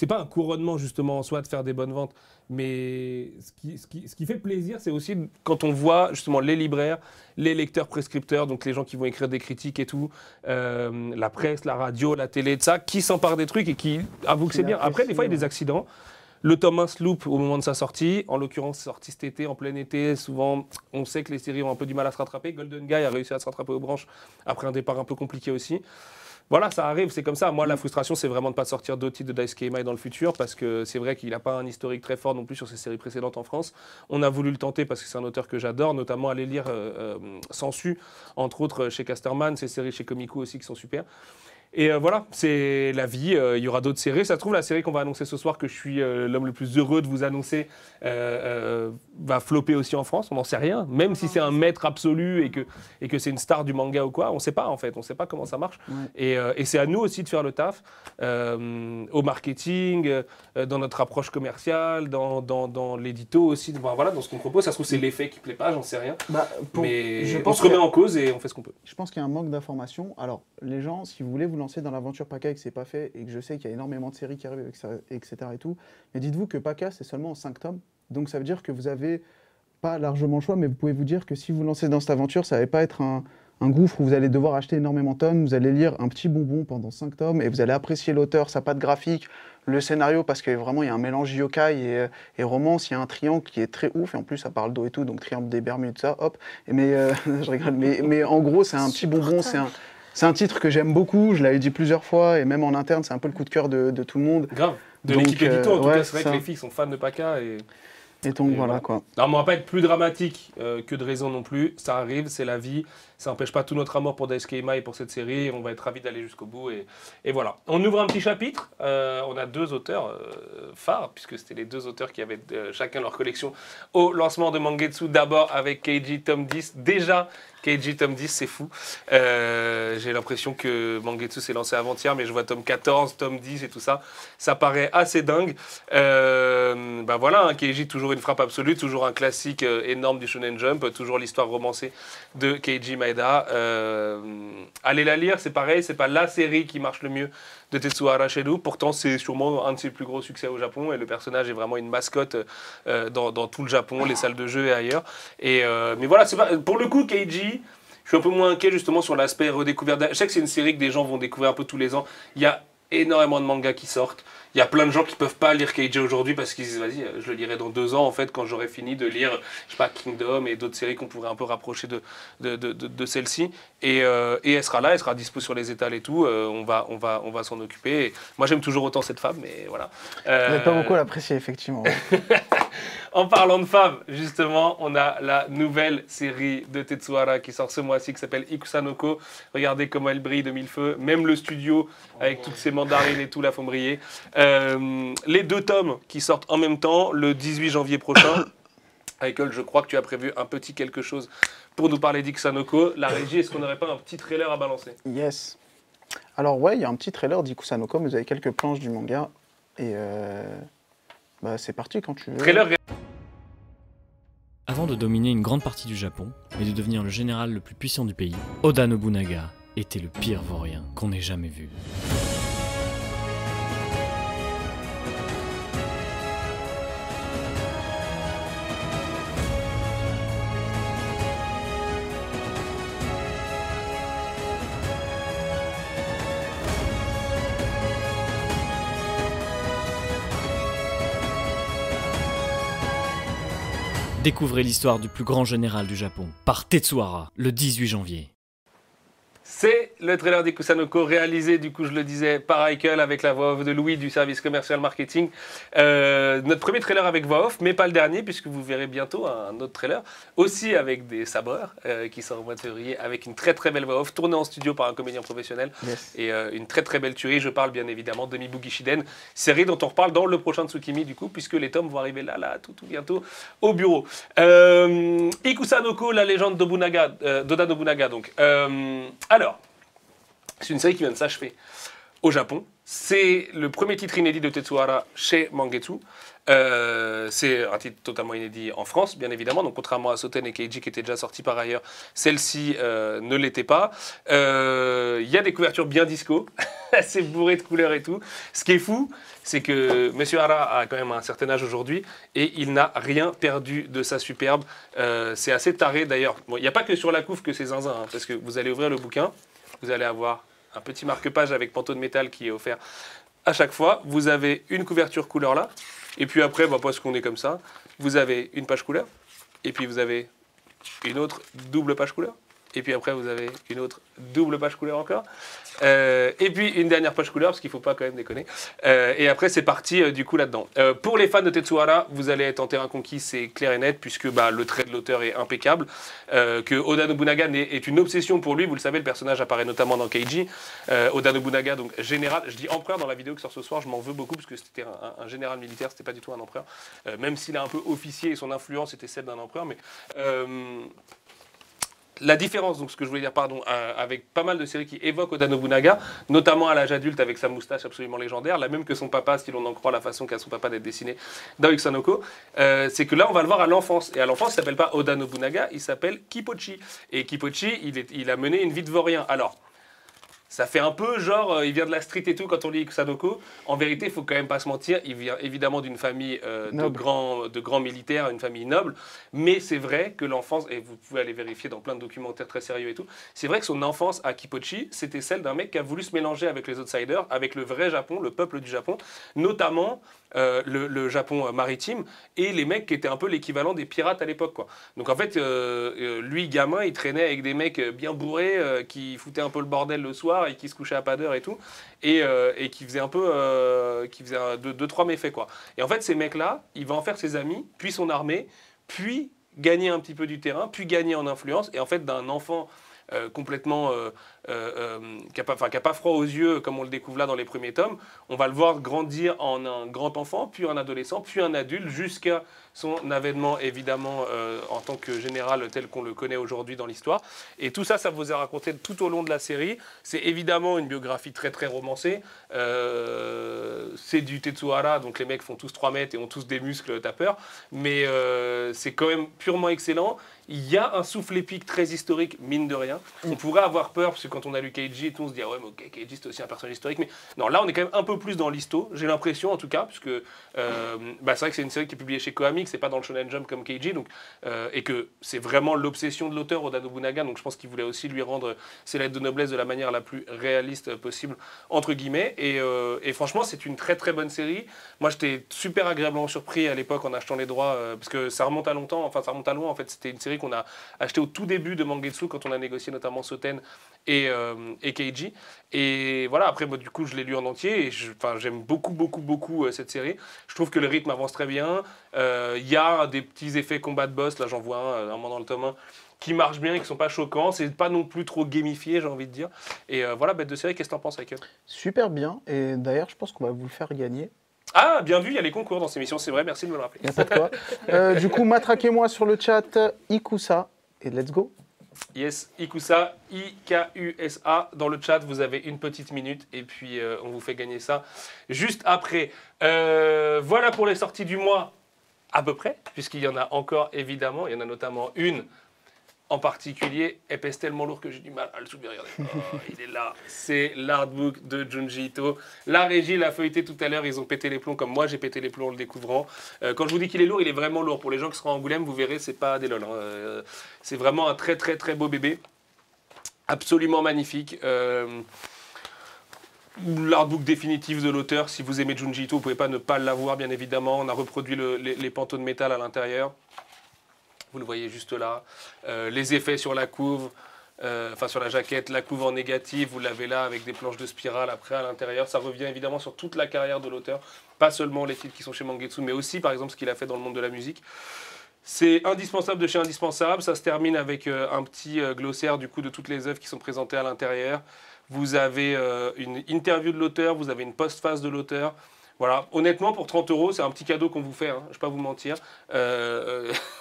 un couronnement, justement, en soi, de faire des bonnes ventes. Mais ce qui fait plaisir, c'est aussi quand on voit justement les libraires, les lecteurs prescripteurs, donc les gens qui vont écrire des critiques et tout, la presse, la radio, la télé, de ça, qui s'emparent des trucs et qui avouent que c'est bien. Après, des fois, il y a des accidents. Le tome 1 se loupe au moment de sa sortie. En l'occurrence, c'est sorti cet été, en plein été. Souvent, on sait que les séries ont un peu du mal à se rattraper. Golden Guy a réussi à se rattraper aux branches après un départ un peu compliqué aussi. Voilà, ça arrive, c'est comme ça. Moi, la frustration, c'est vraiment de ne pas sortir d'autres titres de Daisuke Imai dans le futur, parce que c'est vrai qu'il n'a pas un historique très fort non plus sur ses séries précédentes en France. On a voulu le tenter parce que c'est un auteur que j'adore, notamment aller lire Sensu, entre autres chez Casterman, ses séries chez Komiku aussi qui sont super. Et voilà, c'est la vie, il y aura d'autres séries. Ça se trouve, la série qu'on va annoncer ce soir, que je suis l'homme le plus heureux de vous annoncer, va flopper aussi en France, on n'en sait rien. Même si c'est un maître absolu et que c'est une star du manga ou quoi, on ne sait pas en fait, on ne sait pas comment ça marche. Ouais. Et c'est à nous aussi de faire le taf, au marketing, dans notre approche commerciale, dans l'édito aussi, voilà, dans ce qu'on propose. Ça se trouve, c'est l'effet qui ne plaît pas, j'en sais rien. Mais on se remet en cause et on fait ce qu'on peut. Je pense qu'il y a un manque d'information. Alors, les gens, si vous voulez vous lancer dans l'aventure Paka et que c'est pas fait, et que je sais qu'il y a énormément de séries qui arrivent, etc. et tout, mais dites-vous que Paka, c'est seulement en 5 tomes. Donc ça veut dire que vous n'avez pas largement le choix, mais vous pouvez vous dire que si vous lancez dans cette aventure, ça ne va pas être un gouffre où vous allez devoir acheter énormément de tomes, vous allez lire un petit bonbon pendant 5 tomes, et vous allez apprécier l'auteur, sa patte graphique, le scénario, parce que vraiment, il y a un mélange yokai et romance, il y a un triangle qui est très ouf, et en plus, ça parle d'eau et tout, donc triangle des Bermudes, ça, hop. Mais, je rigole, mais en gros, c'est un petit bonbon, c'est un titre que j'aime beaucoup, je l'avais dit plusieurs fois, et même en interne, c'est un peu le coup de cœur de tout le monde. Grave, de l'équipe édito, en tout cas, c'est vrai que les filles sont fans de Paka. Et donc Et voilà quoi. Non, mais on va pas être plus dramatique que de raison non plus. Ça arrive, c'est la vie. Ça n'empêche pas tout notre amour pour Daisuke Ima et pour cette série. On va être ravis d'aller jusqu'au bout. Et voilà. On ouvre un petit chapitre. On a 2 auteurs phares, puisque c'était les 2 auteurs qui avaient chacun leur collection au lancement de Mangetsu. D'abord avec Keiji tome 10. Déjà, Keiji tome 10, c'est fou. J'ai l'impression que Mangetsu s'est lancé avant-hier, mais je vois tome 14, tome 10 et tout ça. Ça paraît assez dingue. Bah voilà, hein, Keiji, toujours une frappe absolue, toujours un classique énorme du Shonen Jump, toujours l'histoire romancée de Keiji Maeda. Allez la lire, c'est pareil, c'est pas la série qui marche le mieux de Tetsuhara chez nous. Pourtant, c'est sûrement un de ses plus gros succès au Japon et le personnage est vraiment une mascotte dans tout le Japon, les salles de jeu et ailleurs. Mais voilà, c'est pas, pour le coup, Keiji, je suis un peu moins inquiet justement sur l'aspect redécouvert. Je sais que c'est une série que des gens vont découvrir un peu tous les ans. Il y a énormément de mangas qui sortent. Il y a plein de gens qui ne peuvent pas lire Keiji aujourd'hui parce qu'ils disent vas-y, je le lirai dans 2 ans en fait quand j'aurai fini de lire, je sais pas, Kingdom et d'autres séries qu'on pourrait un peu rapprocher de celle-ci. Et elle sera là, elle sera dispo sur les étals et tout. On va s'en occuper. Et moi j'aime toujours autant cette femme, mais voilà. Vous n'êtes pas beaucoup à l'apprécier effectivement. En parlant de femmes, justement, on a la nouvelle série de Tetsuhara qui sort ce mois-ci qui s'appelle Ikusanoko. Regardez comment elle brille de 1000 feux. Même le studio, avec toutes ses mandarines et tout, la font briller. Les 2 tomes qui sortent en même temps, le 18 janvier prochain. Michael, je crois que tu as prévu un petit quelque chose pour nous parler d'Ikusanoko. La régie, est-ce qu'on n'aurait pas un petit trailer à balancer? Yes. Alors ouais, il y a un petit trailer d'Ikusanoko, vous avez quelques planches du manga. Et bah, c'est parti quand tu veux. Trailer. Avant de dominer une grande partie du Japon et de devenir le général le plus puissant du pays, Oda Nobunaga était le pire vaurien qu'on ait jamais vu. Découvrez l'histoire du plus grand général du Japon, par Tetsuhara, le 18 janvier. C'est le trailer d'Ikusanoko réalisé, du coup je le disais, par Michael avec la voix off de Louis du service commercial marketing. Notre premier trailer avec voix off, mais pas le dernier, puisque vous verrez bientôt un autre trailer, aussi avec des sabreurs, qui sort au mois de février, avec une très très belle voix off, tournée en studio par un comédien professionnel, Yes. et une très très belle tuerie. Je parle bien évidemment de Mibugi Shiden, série dont on reparle dans le prochain Tsukimi, du coup, puisque les tomes vont arriver là, tout bientôt, au bureau. Ikusanoko, la légende d'Oda Nobunaga, donc. Alors, c'est une série qui vient de s'achever au Japon. C'est le premier titre inédit de Tetsuhara chez Mangetsu. C'est un titre totalement inédit en France, bien évidemment. Donc, contrairement à Soten et Keiji qui étaient déjà sortis par ailleurs, celle-ci ne l'était pas. Il y a des couvertures bien disco, assez bourrées de couleurs et tout. Ce qui est fou, c'est que Monsieur Hara a quand même un certain âge aujourd'hui et il n'a rien perdu de sa superbe. C'est assez taré d'ailleurs. Bon, il n'y a pas que sur la couve que c'est zinzin, hein, parce que vous allez ouvrir le bouquin, vous allez avoir un petit marque-page avec panneau de métal qui est offert à chaque fois. Vous avez une couverture couleur là, et puis après, bah, parce qu'on est comme ça, vous avez une page couleur, et puis vous avez une autre double page couleur, et puis après vous avez une autre double page couleur encore, et puis une dernière page couleur, parce qu'il ne faut pas quand même déconner, et après c'est parti du coup là-dedans. Pour les fans de Tetsuhara, vous allez être en terrain conquis, c'est clair et net, puisque bah, le trait de l'auteur est impeccable, que Oda Nobunaga est une obsession pour lui, vous le savez, le personnage apparaît notamment dans Keiji. Oda Nobunaga, donc général, je dis empereur dans la vidéo qui sort ce soir, je m'en veux beaucoup, parce que c'était un général militaire, c'était pas du tout un empereur, même s'il a un peu officier et son influence était celle d'un empereur, mais... La différence, donc ce que je voulais dire, pardon, avec pas mal de séries qui évoquent Oda Nobunaga, notamment à l'âge adulte avec sa moustache absolument légendaire, la même que son papa, si l'on en croit la façon qu'a son papa d'être dessiné dans Ikusanoko, c'est que là on va le voir à l'enfance. Et à l'enfance, il ne s'appelle pas Oda Nobunaga, il s'appelle Kippochi. Et Kippochi, il a mené une vie de vaurien. Alors, ça fait un peu genre, il vient de la street et tout quand on lit Ikusanoko. En vérité, il ne faut quand même pas se mentir, il vient évidemment d'une famille de grands militaires, une famille noble. Mais c'est vrai que l'enfance, et vous pouvez aller vérifier dans plein de documentaires très sérieux et tout, c'est vrai que son enfance à Kippochi, c'était celle d'un mec qui a voulu se mélanger avec les outsiders, avec le vrai Japon, le peuple du Japon, notamment le Japon maritime, et les mecs qui étaient un peu l'équivalent des pirates à l'époque, quoi. Donc en fait, lui, gamin, il traînait avec des mecs bien bourrés, qui foutaient un peu le bordel le soir, soir et qui se couchait à pas d'heure et tout, et qui faisait un peu, qui faisait 2-3 méfaits quoi. Et en fait ces mecs-là, il va en faire ses amis, puis son armée, puis gagner un petit peu du terrain, puis gagner en influence, et en fait d'un enfant complètement qui n'a pas froid aux yeux comme on le découvre là dans les premiers tomes, on va le voir grandir en un grand enfant, puis un adolescent, puis un adulte, jusqu'à son avènement évidemment en tant que général tel qu'on le connaît aujourd'hui dans l'histoire. Et tout ça, ça vous est raconté tout au long de la série. C'est évidemment une biographie très très romancée. C'est du Tetsuhara, donc les mecs font tous 3 mètres et ont tous des muscles tapeurs, mais c'est quand même purement excellent. Il y a un souffle épique très historique, mine de rien. On pourrait avoir peur, parce que quand on a lu Keiji, on se dit, ah ouais, mais ok, Keiji c'est aussi un personnage historique. Mais non, là on est quand même un peu plus dans l'histo, j'ai l'impression en tout cas, puisque c'est vrai que c'est une série qui est publiée chez Koami, c'est pas dans le Shonen Jump comme Keiji, donc, et que c'est vraiment l'obsession de l'auteur, Oda Nobunaga, donc je pense qu'il voulait aussi lui rendre ses lettres de noblesse de la manière la plus réaliste possible, entre guillemets. Et franchement, c'est une très très bonne série. Moi j'étais super agréablement surpris à l'époque en achetant les droits, parce que ça remonte à longtemps, enfin ça remonte à loin en fait, c'était une série qu'on a acheté au tout début de Mangetsu quand on a négocié notamment Soten et Keiji. Et voilà, après du coup je l'ai lu en entier et j'aime beaucoup cette série. Je trouve que le rythme avance très bien. Il y a des petits effets combat de boss, là j'en vois un moment dans le tome 1 qui marchent bien et qui sont pas choquants. C'est pas non plus trop gamifié, j'ai envie de dire. Et voilà, bête de série, qu'est-ce que t'en penses, Michael? Super bien, et d'ailleurs je pense qu'on va vous le faire gagner. Ah, bien vu, il y a les concours dans ces émissions, c'est vrai, merci de me le rappeler. Il n'y a pas de quoi. Du coup, matraquez-moi sur le chat Ikusa et let's go. Yes, Ikusa, I-K-U-S-A. Dans le chat, vous avez une petite minute et puis on vous fait gagner ça juste après. Voilà pour les sorties du mois, à peu près, puisqu'il y en a encore évidemment. Il y en a notamment une en particulier, épaisse tellement lourd que j'ai du mal à le soulever. Regardez, oh, il est là. C'est l'artbook de Junji Ito. La régie l'a feuilleté tout à l'heure. Ils ont pété les plombs comme moi, j'ai pété les plombs en le découvrant. Quand je vous dis qu'il est lourd, il est vraiment lourd. Pour les gens qui seront à Angoulême, vous verrez, c'est pas des lol. Hein. C'est vraiment un très très très beau bébé. Absolument magnifique. L'artbook définitif de l'auteur. Si vous aimez Junji Ito, vous ne pouvez pas ne pas l'avoir, bien évidemment. On a reproduit les panneaux de métal à l'intérieur. Vous le voyez juste là. Les effets sur la couve, enfin sur la jaquette, la couve en négatif, vous l'avez là avec des planches de spirale après à l'intérieur. Ça revient évidemment sur toute la carrière de l'auteur, pas seulement les titres qui sont chez Mangetsu, mais aussi par exemple ce qu'il a fait dans le monde de la musique. C'est indispensable de chez indispensable. Ça se termine avec un petit glossaire du coup de toutes les œuvres qui sont présentées à l'intérieur. Vous avez une interview de l'auteur, vous avez une postface de l'auteur. Voilà, honnêtement, pour 30 €, c'est un petit cadeau qu'on vous fait, hein, je ne vais pas vous mentir.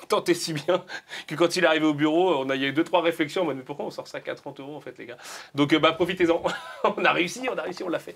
Tant et si bien que quand il est arrivé au bureau, il y a eu 2-3 réflexions. Mais pourquoi on sort ça qu'à 30 € en fait, les gars? Donc profitez-en. on a réussi, on l'a fait.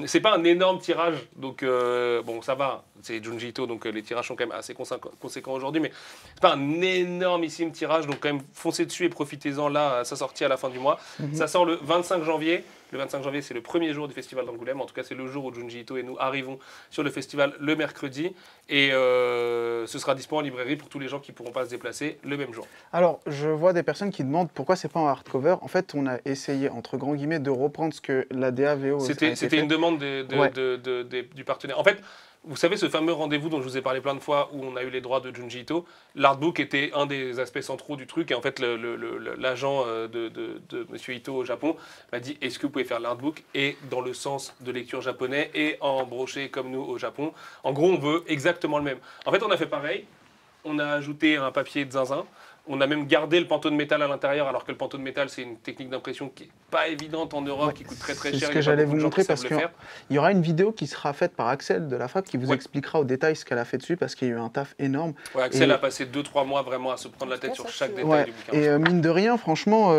C'est pas un énorme tirage, donc bon, ça va. C'est Junji Ito, donc les tirages sont quand même assez conséquents aujourd'hui, mais c'est pas un énormissime tirage, donc quand même foncez dessus et profitez-en là à sa sortie à la fin du mois. Ça sort le 25 janvier. Le 25 janvier, c'est le premier jour du festival d'Angoulême. En tout cas, c'est le jour où Junji Ito et nous arrivons sur le festival le mercredi. Et ce sera disponible en librairie pour tous les gens qui ne pourront pas se déplacer le même jour. Alors, je vois des personnes qui demandent pourquoi c'est pas en hardcover. En fait, on a essayé, entre grands guillemets, de reprendre ce que la DAVO C'était une demande du partenaire. En fait, vous savez, ce fameux rendez-vous dont je vous ai parlé plein de fois, où on a eu les droits de Junji Ito, l'artbook était un des aspects centraux du truc. Et en fait, l'agent de Monsieur Ito au Japon m'a dit, est-ce que vous pouvez faire l'artbook et dans le sens de lecture japonais et en broché comme nous au Japon. En gros, on veut exactement le même. En fait, on a fait pareil. On a ajouté un papier de zinzin. On a même gardé le panneau de métal à l'intérieur, alors que le panneau de métal, c'est une technique d'impression qui n'est pas évidente en Europe, qui coûte très très cher. C'est ce que j'allais vous montrer, parce qu'il y aura une vidéo qui sera faite par Axel de la Fab qui vous expliquera au détail ce qu'elle a fait dessus, parce qu'il y a eu un taf énorme. Ouais, Axel a passé 2-3 mois vraiment à se prendre la tête sur chaque détail du bouquin. Et mine de rien, franchement,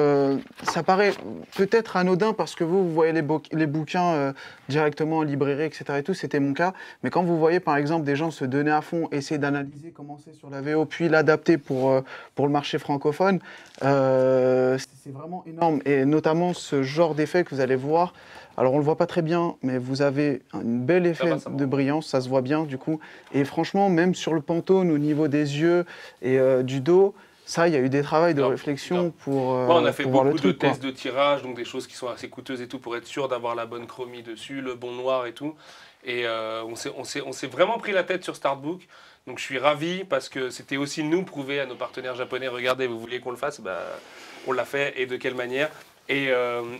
ça paraît peut-être anodin, parce que vous voyez les bouquins directement en librairie, etc. et tout, c'était mon cas. Mais quand vous voyez par exemple des gens se donner à fond, essayer d'analyser, commencer sur la VO, puis l'adapter pour le marché francophone, c'est vraiment énorme. Et notamment ce genre d'effet que vous allez voir, alors on le voit pas très bien, mais vous avez un bel effet de brillance, ça se voit bien du coup. Et franchement, même sur le Pantone, au niveau des yeux et du dos, ça, il y a eu des travaux de réflexion pour on a fait pour beaucoup de tests de tirage, donc des choses qui sont assez coûteuses et tout, pour être sûr d'avoir la bonne chromie dessus, le bon noir et tout. Et on s'est vraiment pris la tête sur cet artbook. Donc je suis ravi, parce que c'était aussi nous prouver à nos partenaires japonais, regardez, vous vouliez qu'on le fasse, bah, on l'a fait, et de quelle manière. Et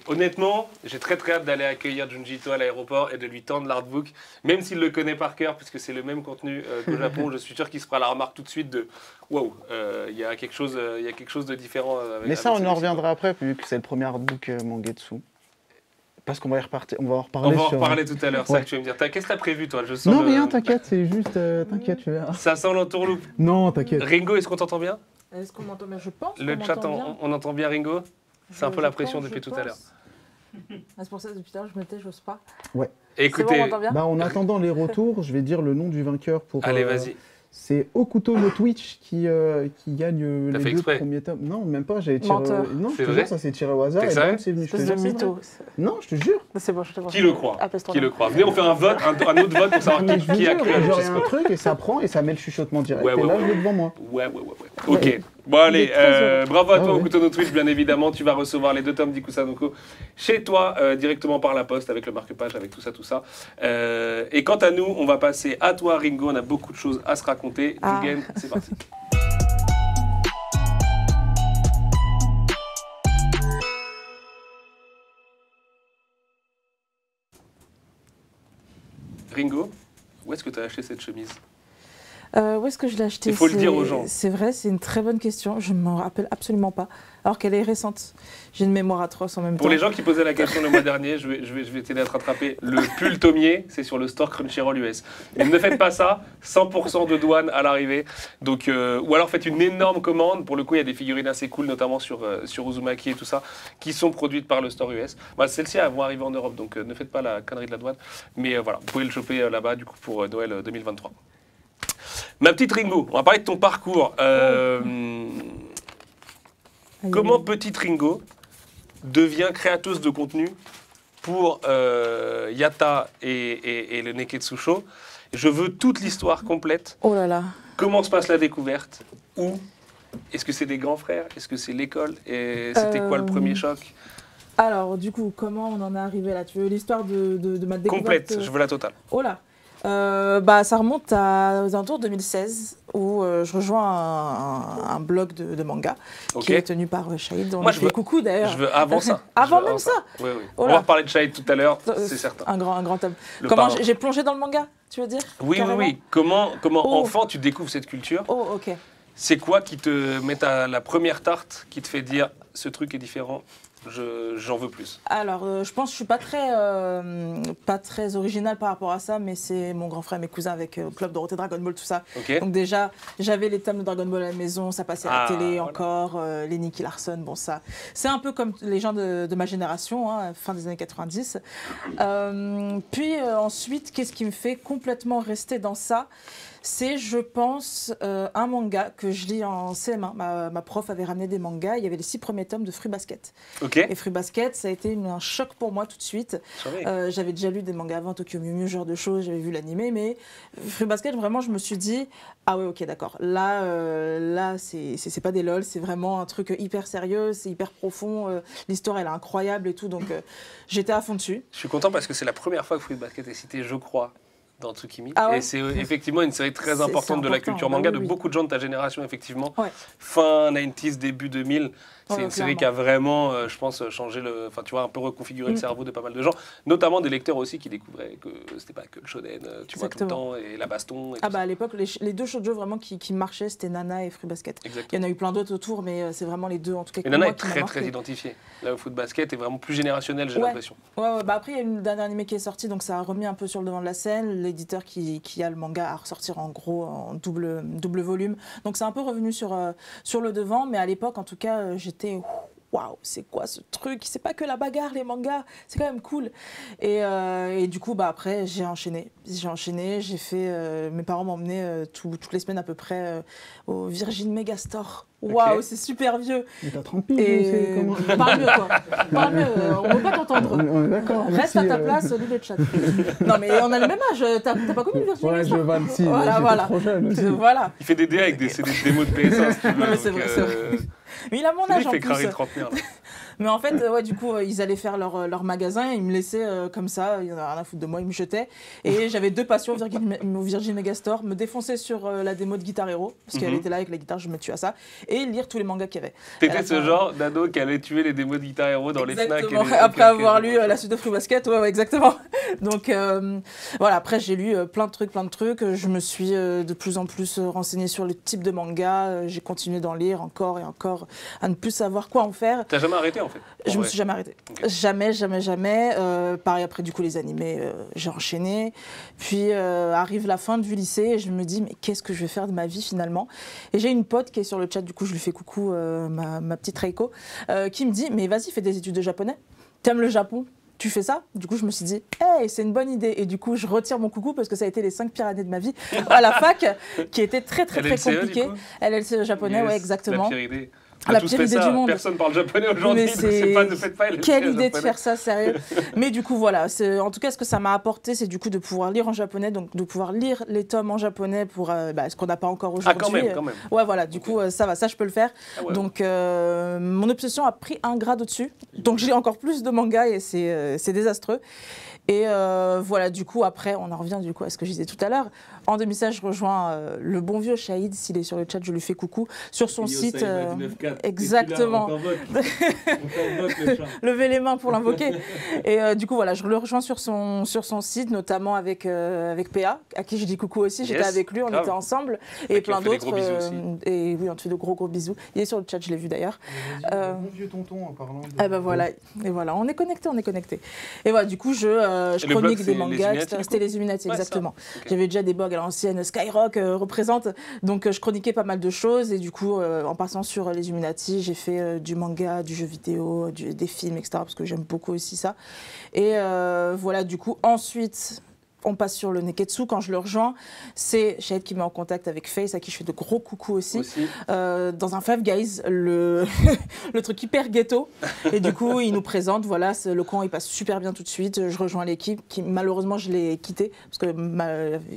honnêtement, j'ai très hâte d'aller accueillir Junji Ito à l'aéroport et de lui tendre l'artbook, même s'il le connaît par cœur, puisque c'est le même contenu qu'au Japon. Je suis sûr qu'il se fera la remarque tout de suite de waouh, il y a quelque chose de différent. Mais ça, on en reviendra après, vu que c'est le premier artbook Mangetsu. Parce qu'on va y repartir, on va en reparler. On va en reparler tout à l'heure, c'est ça que tu vas me dire. Qu'est-ce que t'as prévu, toi? Je sens Non, rien, t'inquiète, c'est juste. T'inquiète, tu verras. Ça sent l'entourloupe. Non, t'inquiète. Ringo, est-ce qu'on t'entend bien? Est-ce qu'on m'entend bien? Je pense. Le chat, on entend bien Ringo? C'est un peu la pression depuis tout à l'heure. C'est pour ça que depuis tout à l'heure, je me tais, j'ose pas. Ouais. Écoutez, bon, on m'entend bien En attendant les retours, je vais dire le nom du vainqueur pour. Allez, vas-y. C'est Okuto no Twitch qui gagne T'as fait les 2 exprès premiers tomes. Non, même pas, j'avais tiré. Menteur. Non, C'est je te vrai jure, ça s'est tiré au hasard. T'es Et sérieux bam, c'est venu. Je te C'est jure, de c'est mytho. vrai. Non, je te jure. C'est bon, je te vois. Qui le croit? Apaise-toi. Qui le croit? Venez, on fait un vote, un autre vote pour savoir Mais je vous qui a jure, cru à genre, il y a Lucius un Scott. truc et ça prend et ça met le chuchotement direct. Ouais, et là, ouais, je l'ai devant moi. Ouais. Ok. Bon, allez, est très bravo à toi, ouais. Okuto no Twitch, bien évidemment. Tu vas recevoir les 2 tomes d'Ikusanoko chez toi, directement par la poste, avec le marque-page, avec tout ça. Et quant à nous, on va passer à toi, Ringo. On a beaucoup de choses à se raconter. Ah. Jugen, c'est parti. Ringo, où est-ce que tu as acheté cette chemise? Où est-ce que je l'ai acheté? Il faut le dire aux gens. C'est vrai, c'est une très bonne question. Je ne m'en rappelle absolument pas. Alors qu'elle est récente. J'ai une mémoire atroce en même temps. Pour les gens qui posaient la question le mois dernier, je vais t'aider à te rattraper. Le pull Tomier, c'est sur le store Crunchyroll US. Et ne faites pas ça, 100% de douane à l'arrivée. Donc, ou alors faites une énorme commande. Pour le coup, il y a des figurines assez cool, notamment sur Uzumaki et tout ça, qui sont produites par le store US. Bah, celles-ci vont arriver en Europe, donc ne faites pas la connerie de la douane. Mais voilà, vous pouvez le choper là-bas du coup pour Noël 2023. Ma petite Ringo, on va parler de ton parcours. Comment petite Ringo devient créatrice de contenu pour Yatta et le Neketsu Show? Je veux toute l'histoire complète. Oh là là. Comment se passe la découverte? Où? Est-ce que c'est des grands frères? Est-ce que c'est l'école? Et c'était quoi le premier choc? Alors, du coup, comment on en est arrivé là? Tu veux l'histoire de ma découverte? Complète, je veux la totale. Oh là. Ça remonte aux alentours 2016 où je rejoins un blog de manga qui est tenu par Shahid. On lui fait coucou d'ailleurs. Je veux avant ça. Avant même ça. Oui. Oh on va reparler de Shahid tout à l'heure, c'est certain. Un grand homme. Comment j'ai plongé dans le manga, tu veux dire? Oui. Comment enfant tu découvres cette culture? Oh, ok. C'est quoi qui te met à la première tarte qui te fait dire ce truc est différent? J'en veux plus. Alors, je pense que je suis pas très originale par rapport à ça, mais c'est mon grand frère, mes cousins avec Club Dorothée, Dragon Ball, tout ça. Okay. Donc déjà, j'avais les tomes de Dragon Ball à la maison, ça passait à la télé voilà. encore, les Nicky Larson, bon ça. C'est un peu comme les gens de ma génération, hein, fin des années 90. Ensuite, qu'est-ce qui me fait complètement rester dans ça? C'est, je pense, un manga que je lis en CM1. Ma prof avait ramené des mangas. Il y avait les 6 premiers tomes de Fruit Basket. Okay. Et Fruit Basket, ça a été un choc pour moi tout de suite. J'avais déjà lu des mangas avant, Tokyo Mew Mew, ce genre de choses. J'avais vu l'animé. Mais Fruit Basket, vraiment, je me suis dit, ah ouais, ok, d'accord. Là c'est pas des lol. C'est vraiment un truc hyper sérieux. C'est hyper profond. L'histoire, elle est incroyable et tout. Donc, j'étais à fond dessus. Je suis content parce que c'est la première fois que Fruit Basket est cité, je crois, dans Tsukimi. Ah ouais. Et c'est effectivement une série très importante de la culture manga de beaucoup de gens de ta génération, effectivement. Ouais. Fin 90s, début 2000. C'est une série clairement. qui a vraiment, je pense, changé un peu reconfiguré le cerveau de pas mal de gens, notamment des lecteurs aussi qui découvraient que c'était pas que le shonen, tu vois, tout le temps, et la baston. Et à l'époque, les 2 shoujo vraiment qui marchaient, c'était Nana et Fruit Basket. Exactement. Il y en a eu plein d'autres autour, mais c'est vraiment les 2 en tout cas. Et Nana est très identifié. Là, le Fruit Basket est vraiment plus générationnel, j'ai l'impression. Ouais. Après, il y a une dernière animé qui est sortie, donc ça a remis un peu sur le devant de la scène. L'éditeur qui a le manga à ressortir en gros en double volume. Donc c'est un peu revenu sur le devant, mais à l'époque, en tout cas, j'étais... Waouh, c'est quoi ce truc? C'est pas que la bagarre, les mangas, c'est quand même cool. Et du coup, après, j'ai enchaîné. J'ai fait. Mes parents m'emmenaient toutes les semaines à peu près au Virgin Megastore. Waouh, c'est super vieux. Mais t'as 30 piges, Et comment... parle mieux, quoi. Parle mieux, on ne veut pas t'entendre. On est d'accord. Reste à ta place, lis le chat. Non, mais on a le même âge. T'as pas connu le Virgin Ouais, je Megastore? 26, voilà. trop jeune aussi. Voilà. Il fait des dés avec des démos de PS1, si tu veux. Non, mais c'est donc, vrai. Mais il a mon C'est lui âge qui en fait crarer plus. le trentenaire. Là. Mais en fait, ouais, du coup, ils allaient faire leur magasin, ils me laissaient comme ça, il y en a rien à foutre de moi, ils me jetaient. Et j'avais deux passions, Virgin Megastore, me défoncer sur la démo de Guitar Hero, parce qu'elle était là avec la guitare, je me tue à ça, et lire tous les mangas qu'il y avait. T'étais ce genre d'ado qui allait tuer les démos de Guitar Hero dans les Fnac. Après avoir lu la suite de Free Basket, ouais, exactement. Donc voilà, après j'ai lu plein de trucs. Je me suis de plus en plus renseignée sur le type de manga. J'ai continué d'en lire encore et encore, à ne plus savoir quoi en faire. T'as jamais arrêté en fait? Je me suis jamais arrêtée. Okay. Jamais. Pareil, après du coup les animés, j'ai enchaîné. Puis arrive la fin du lycée et je me dis mais qu'est-ce que je vais faire de ma vie finalement? Et j'ai une pote qui est sur le chat, du coup je lui fais coucou, ma petite Reiko, qui me dit mais vas-y, fais des études de japonais. T'aimes le Japon? Tu fais ça? Du coup, je me suis dit, hey, c'est une bonne idée. Et du coup, je retire mon coucou parce que ça a été les 5 pires années de ma vie à la fac, qui était très compliquée. LLCE japonais, ouais, exactement. La pire idée. La pire idée du monde. Personne parle japonais aujourd'hui, donc ne faites pas LLCE. Quelle idée de faire ça, sérieux. Mais du coup, voilà. En tout cas, ce que ça m'a apporté, c'est du coup de pouvoir lire en japonais, donc de pouvoir lire les tomes en japonais pour ce qu'on n'a pas encore aujourd'hui. Ah, quand même. Ouais, voilà. Du coup, ça va, ça, je peux le faire. Ah, ouais. Donc, mon obsession a pris un grade au-dessus. Donc, j'ai encore plus de mangas et c'est désastreux. Et voilà, du coup, après, on en revient du coup à ce que je disais tout à l'heure. En demi-stage, je rejoins le bon vieux Shahid, s'il est sur le chat, je lui fais coucou, sur son site. Exactement. Levez les mains pour l'invoquer. Et du coup, voilà, je le rejoins sur son site, notamment avec PA, à qui je dis coucou aussi. J'étais avec lui, on était ensemble. Et plein d'autres. Et oui, on te fait de gros bisous. Il est sur le chat, je l'ai vu d'ailleurs. Bon vieux tonton en parlant. Ah bah voilà, et voilà, on est connecté. Et voilà, du coup, je chronique des mangas, c'était les Illuminati, exactement. Okay. J'avais déjà des blogs à l'ancienne, Skyrock représente, donc je chroniquais pas mal de choses, et du coup, en passant sur les Illuminati, j'ai fait du manga, du jeu vidéo, des films, etc., parce que j'aime beaucoup aussi ça. Et voilà, du coup, ensuite... On passe sur le Neketsu. Quand je le rejoins, c'est Shahid qui met en contact avec Face, à qui je fais de gros coucous aussi. Dans un Five Guys, le truc hyper ghetto. Et du coup, il nous présente, voilà, le camp, il passe super bien tout de suite. Je rejoins l'équipe, qui malheureusement, je l'ai quitté, parce que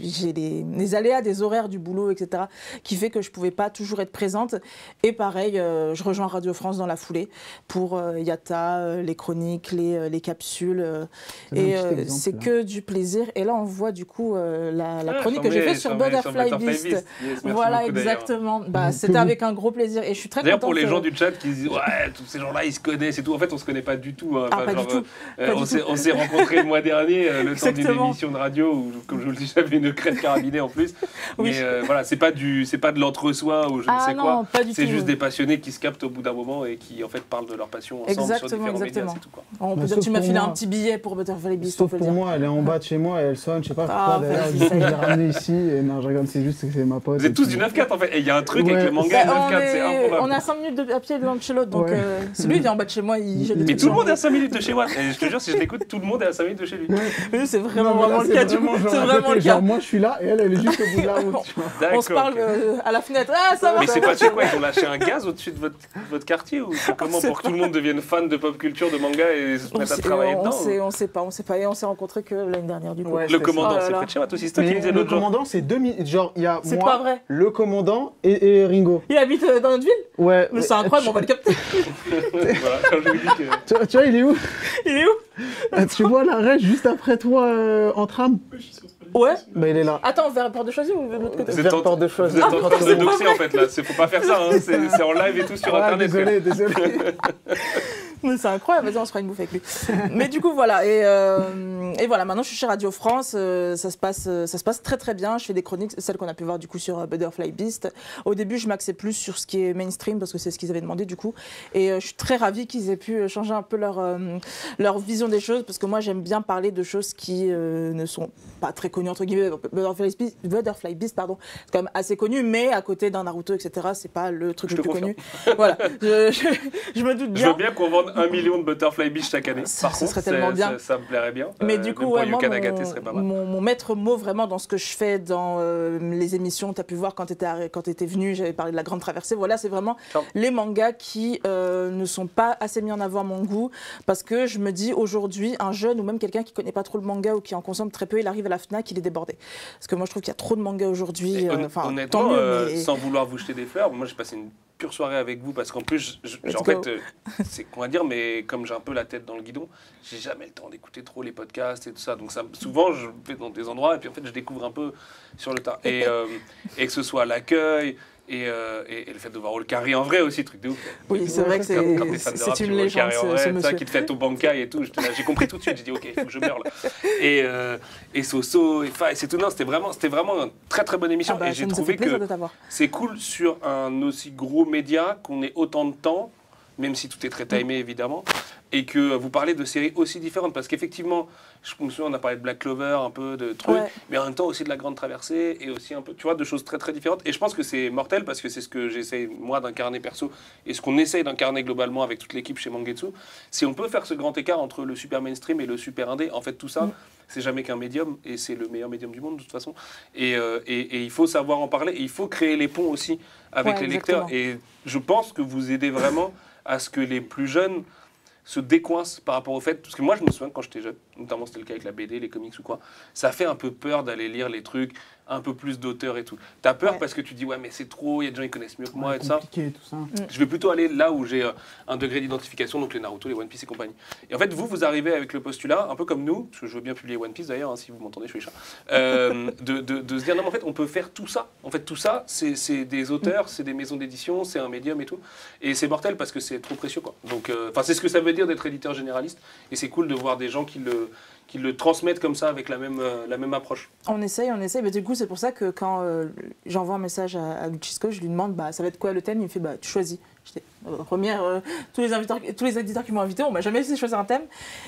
j'ai les aléas des horaires du boulot, etc., qui fait que je ne pouvais pas toujours être présente. Et pareil, je rejoins Radio France dans la foulée pour Yata, les chroniques, les capsules. Et c'est que du plaisir. Et là, on voit du coup la chronique que j'ai faite sur Butterfly Beast. Yes, voilà, exactement. Bah, c'était avec un gros plaisir et je suis très contente. D'ailleurs, pour les gens du chat qui disent ouais, tous ces gens-là, ils se connaissent et tout. En fait, on se connaît pas du tout. Hein. Pas du tout. On s'est rencontrés le mois dernier, le temps d'une émission de radio où, comme je vous le dis, j'avais une crête carabinée en plus. Oui. Mais voilà, c'est pas de l'entre-soi ou je ne sais quoi. C'est juste des passionnés qui se captent au bout d'un moment et qui en fait parlent de leur passion ensemble sur différents médias. C'est tout, quoi. On peut dire que tu m'as filé un petit billet pour Butterfly Beast. Sauf pour moi, elle est en bas de chez moi et elle sonne, je sais pas pourquoi d'ailleurs, je l'ai ramenée ici et non, je regarde, c'est juste que c'est ma pote. Vous êtes tous du 9-4 en fait, et il y a un truc avec le manga 9-4, c'est improbable. On a 5 minutes à pied de l'un de chez l'autre, donc si lui il vient en bas de chez moi, il jette des Mais trucs. tout le monde est à 5 minutes de chez moi, et je te jure, si je l'écoute, tout le monde est à 5 minutes de chez lui. Oui, c'est vraiment le cas, du coup, c'est vraiment le cas. Moi je suis là et elle est juste au bout de la route. On se parle à la fenêtre, ah ça va. Mais c'est pas tu sais quoi, ils ont lâché un gaz au-dessus de votre quartier ou c'est comment pour que tout le monde devienne fan de pop culture, de manga et se mette à travailler dedans? On sait pas, et on s'est rencontrés que l'année dernière du coup. Le commandant, c'est près de chez moi aussi, c'est toi qui me disais l'autre jour. Le commandant, c'est 2000. Genre, il y a moi, le commandant et Ringo. Il habite dans notre ville? Ouais. Mais c'est incroyable, on va le capter. Voilà, quand je vous dis que. Tu vois, il est où? Il est où? Tu vois l'arrêt juste après toi en tram? Ouais. Bah, il est là. Attends, vers Porte de Choisy ou de l'autre côté? Vers Porte de Choisy. Vous êtes en train de doxer en fait là, faut pas faire ça, hein. C'est en live et tout sur internet. Désolé. Mais c'est incroyable, vas-y, on se fera une bouffe avec lui. Mais du coup, voilà. Et voilà, maintenant je suis chez Radio France. Ça se passe très très bien. Je fais des chroniques, celles qu'on a pu voir du coup sur Butterfly Beast. Au début, je m'axais plus sur ce qui est mainstream parce que c'est ce qu'ils avaient demandé du coup. Et je suis très ravie qu'ils aient pu changer un peu leur vision des choses parce que moi j'aime bien parler de choses qui ne sont pas très connues entre guillemets. Butterfly Beast, pardon, c'est quand même assez connu, mais à côté d'un Naruto, etc., c'est pas le truc le plus connu. Voilà, je me doute bien. Je veux bien qu'on vende 1 million de Butterfly Beast chaque année. Par contre, serait tellement bien. Ça me plairait bien. Mais du coup, ouais, moi, serait pas mal. mon maître mot vraiment dans ce que je fais dans les émissions, tu as pu voir quand tu étais venu, j'avais parlé de la Grande Traversée. Voilà, c'est vraiment les mangas qui ne sont pas assez mis en avant à mon goût. Parce que je me dis aujourd'hui, un jeune ou même quelqu'un qui connaît pas trop le manga ou qui en consomme très peu, il arrive à la Fnac, il est débordé. Parce que moi, je trouve qu'il y a trop de mangas aujourd'hui. Honnêtement, tant mieux, mais... sans vouloir vous jeter des fleurs, moi j'ai passé une pure soirée avec vous parce qu'en plus, en go. fait, c'est qu'on va dire, mais comme j'ai un peu la tête dans le guidon, j'ai jamais le temps d'écouter trop les podcasts et tout ça. Donc souvent, je vais dans des endroits et puis en fait, je découvre un peu sur le tas. Et que ce soit l'accueil. Et le fait de voir Olkari en vrai aussi, truc de ouf. Oui, c'est vrai que c'est une légende, ce monsieur. Ça qui te fait au Bankai et tout. J'ai compris tout de suite. J'ai dit, OK, il faut que je meure là. Et Soso, et Fa, et c'est tout. Non, c'était vraiment une très très bonne émission. Et j'ai trouvé que c'est cool sur un aussi gros média qu'on ait autant de temps, même si tout est très timé évidemment, et que vous parlez de séries aussi différentes. Parce qu'effectivement, je me souviens, on a parlé de Black Clover, un peu de trucs, mais en même temps aussi de La Grande Traversée, et aussi un peu, tu vois, de choses très très différentes. Et je pense que c'est mortel parce que c'est ce que j'essaye, moi, d'incarner perso, et ce qu'on essaye d'incarner globalement avec toute l'équipe chez Mangetsu, c'est on peut faire ce grand écart entre le super mainstream et le super indé. En fait, tout ça, c'est jamais qu'un médium, et c'est le meilleur médium du monde de toute façon. Et il faut savoir en parler, et il faut créer les ponts aussi avec les lecteurs. Et je pense que vous aidez vraiment à ce que les plus jeunes se décoincent par rapport au fait, parce que moi je me souviens quand j'étais jeune, notamment c'était le cas avec la BD, les comics ou quoi, ça fait un peu peur d'aller lire les trucs, un peu plus d'auteurs et tout. T'as peur parce que tu dis ouais mais c'est trop, il y a des gens qui connaissent mieux que moi et tout ça. Tout ça. Je vais plutôt aller là où j'ai un degré d'identification, donc les Naruto, les One Piece et compagnie. Et en fait vous arrivez avec le postulat, un peu comme nous, parce que je veux bien publier One Piece d'ailleurs, hein, si vous m'entendez, je suis chat, de se dire non mais en fait on peut faire tout ça. En fait tout ça c'est des auteurs, c'est des maisons d'édition, c'est un médium et tout. Et c'est mortel parce que c'est trop précieux quoi. Donc c'est ce que ça veut dire d'être éditeur généraliste. Et c'est cool de voir des gens qui le transmettent comme ça avec la même approche. On essaye, mais du coup c'est pour ça que quand j'envoie un message à Lucisco, je lui demande ça va être quoi le thème, il me fait tu choisis. Tous les éditeurs qui m'ont invité, on m'a jamais laissé choisir un thème.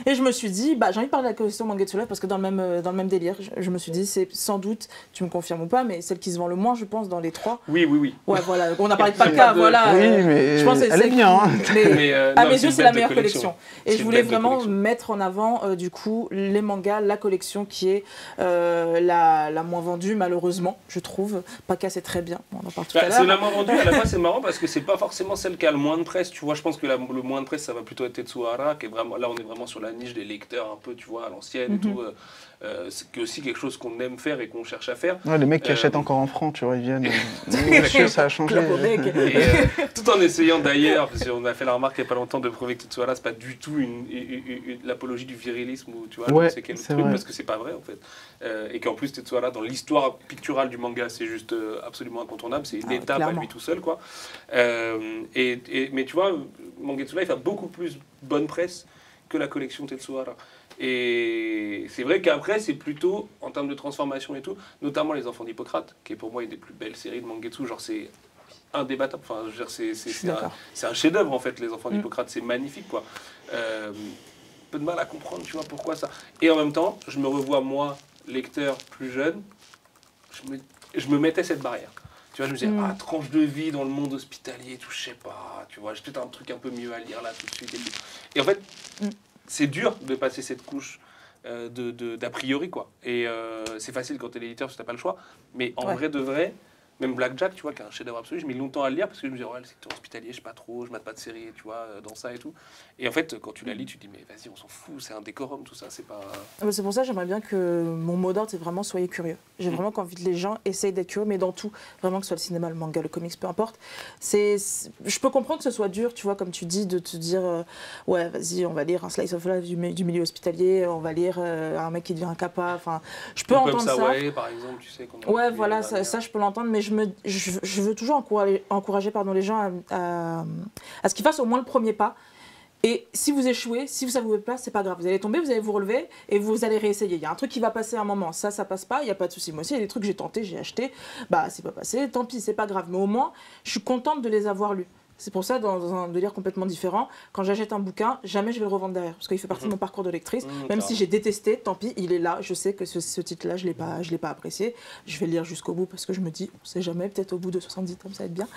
Et je me suis dit, j'ai envie de parler de la collection Mangetsu Live parce que dans le même délire, je me suis dit, c'est sans doute, tu me confirmes ou pas, mais celle qui se vend le moins, je pense, dans les trois. Oui. Ouais, voilà. On a parlé de Paka, voilà. Oui, mais je pense que elle est bien. À mes yeux, c'est la meilleure collection. Et je voulais vraiment collection. mettre en avant, du coup, les mangas, la collection qui est la moins vendue, malheureusement, je trouve. Paka, c'est très bien. On en parle tout à l'heure. C'est la moins vendue. À la fois, c'est marrant parce que c'est pas forcément celle qui a le moins de presse, tu vois. Je pense que le moins de presse, ça va plutôt être Tetsuhara, qui est vraiment, là on est vraiment sur la niche des lecteurs un peu, tu vois, à l'ancienne et tout. C'est aussi quelque chose qu'on aime faire et qu'on cherche à faire. Ouais, les mecs qui achètent encore en francs, tu vois, ils viennent. Ça a changé. Tout en essayant d'ailleurs, parce qu'on a fait la remarque il n'y a pas longtemps de prouver que Tetsuhara, c'est pas du tout l'apologie du virilisme ou tu vois, c'est quel truc, parce que c'est pas vrai en fait. Et qu'en plus Tetsuhara, dans l'histoire picturale du manga, c'est juste absolument incontournable, c'est une étape à lui tout seul, quoi. Mais tu vois, Mangetsu Life a beaucoup plus bonne presse que la collection Tetsuhara. Et c'est vrai qu'après, c'est plutôt, en termes de transformation et tout, notamment Les Enfants d'Hippocrate, qui est pour moi une des plus belles séries de Mangetsu, genre c'est indébattable, enfin, je veux dire, c'est un chef-d'œuvre en fait, Les Enfants d'Hippocrate, c'est magnifique, quoi. Peu de mal à comprendre, tu vois, pourquoi ça. Et en même temps, je me revois, moi, lecteur plus jeune, je me mettais cette barrière. Tu vois, je me disais, tranche de vie dans le monde hospitalier, tout, je sais pas, tu vois, j'ai peut-être un truc un peu mieux à lire là tout de suite. Et en fait, c'est dur de passer cette couche d'a priori, quoi. Et c'est facile quand t'es l'éditeur, parce que t'as pas le choix. Mais en vrai de vrai, même Blackjack, tu vois, qui est un chef-d'œuvre absolu, j'ai mis longtemps à le lire parce que je me disais, ouais, le secteur hospitalier, je sais pas trop, je mate pas de série, tu vois, dans ça et tout. Et en fait, quand tu la lis, tu te dis, mais vas-y, on s'en fout, c'est un décorum, tout ça, c'est pas. C'est pour ça que j'aimerais bien que mon mot d'ordre, c'est vraiment soyez curieux. J'ai vraiment qu'envie que les gens essayent d'être curieux, mais dans tout, vraiment que ce soit le cinéma, le manga, le comics, peu importe. Je peux comprendre que ce soit dur, tu vois, comme tu dis, de te dire, ouais, vas-y, on va lire un slice of life du milieu hospitalier, on va lire un mec qui devient un kappa, enfin, je peux entendre ça. Par exemple, tu sais. Ouais, voilà, ça je peux l'entendre, mais je veux toujours encourager les gens à ce qu'ils fassent au moins le premier pas. Et si vous échouez, si ça ne vous plaît pas, c'est pas grave. Vous allez tomber, vous allez vous relever et vous allez réessayer. Il y a un truc qui va passer à un moment. Ça passe pas, il n'y a pas de souci. Moi aussi, il y a des trucs que j'ai tenté, j'ai acheté. C'est pas passé, tant pis, c'est pas grave. Mais au moins, je suis contente de les avoir lus. C'est pour ça, dans un délire complètement différent, quand j'achète un bouquin, jamais je vais le revendre derrière. Parce qu'il fait partie de mon parcours de lectrice. Même si j'ai détesté, tant pis, il est là. Je sais que ce titre-là, je l'ai pas apprécié. Je vais le lire jusqu'au bout parce que je me dis, on sait jamais, peut-être au bout de 70 tomes, ça va être bien.